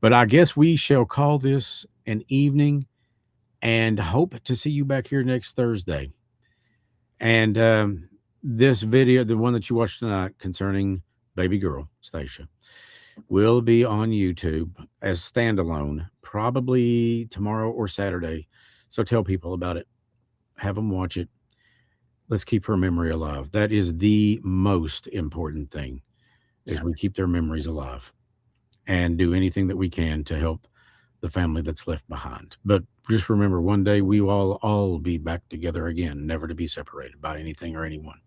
But I guess we shall call this an evening and hope to see you back here next Thursday. And this video, the one that you watched tonight concerning baby girl, Stacia, will be on YouTube as standalone, probably tomorrow or Saturday. So tell people about it. Have them watch it. Let's keep her memory alive. That is the most important thing, is we keep their memories alive and do anything that we can to help the family that's left behind. But just remember, one day we will all be back together again, never to be separated by anything or anyone.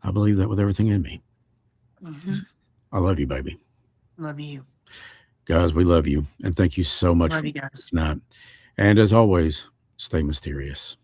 I believe that with everything in me. I love you, baby. Love you. Guys, we love you. And thank you so much Love for you guys. tonight. And as always, stay mysterious.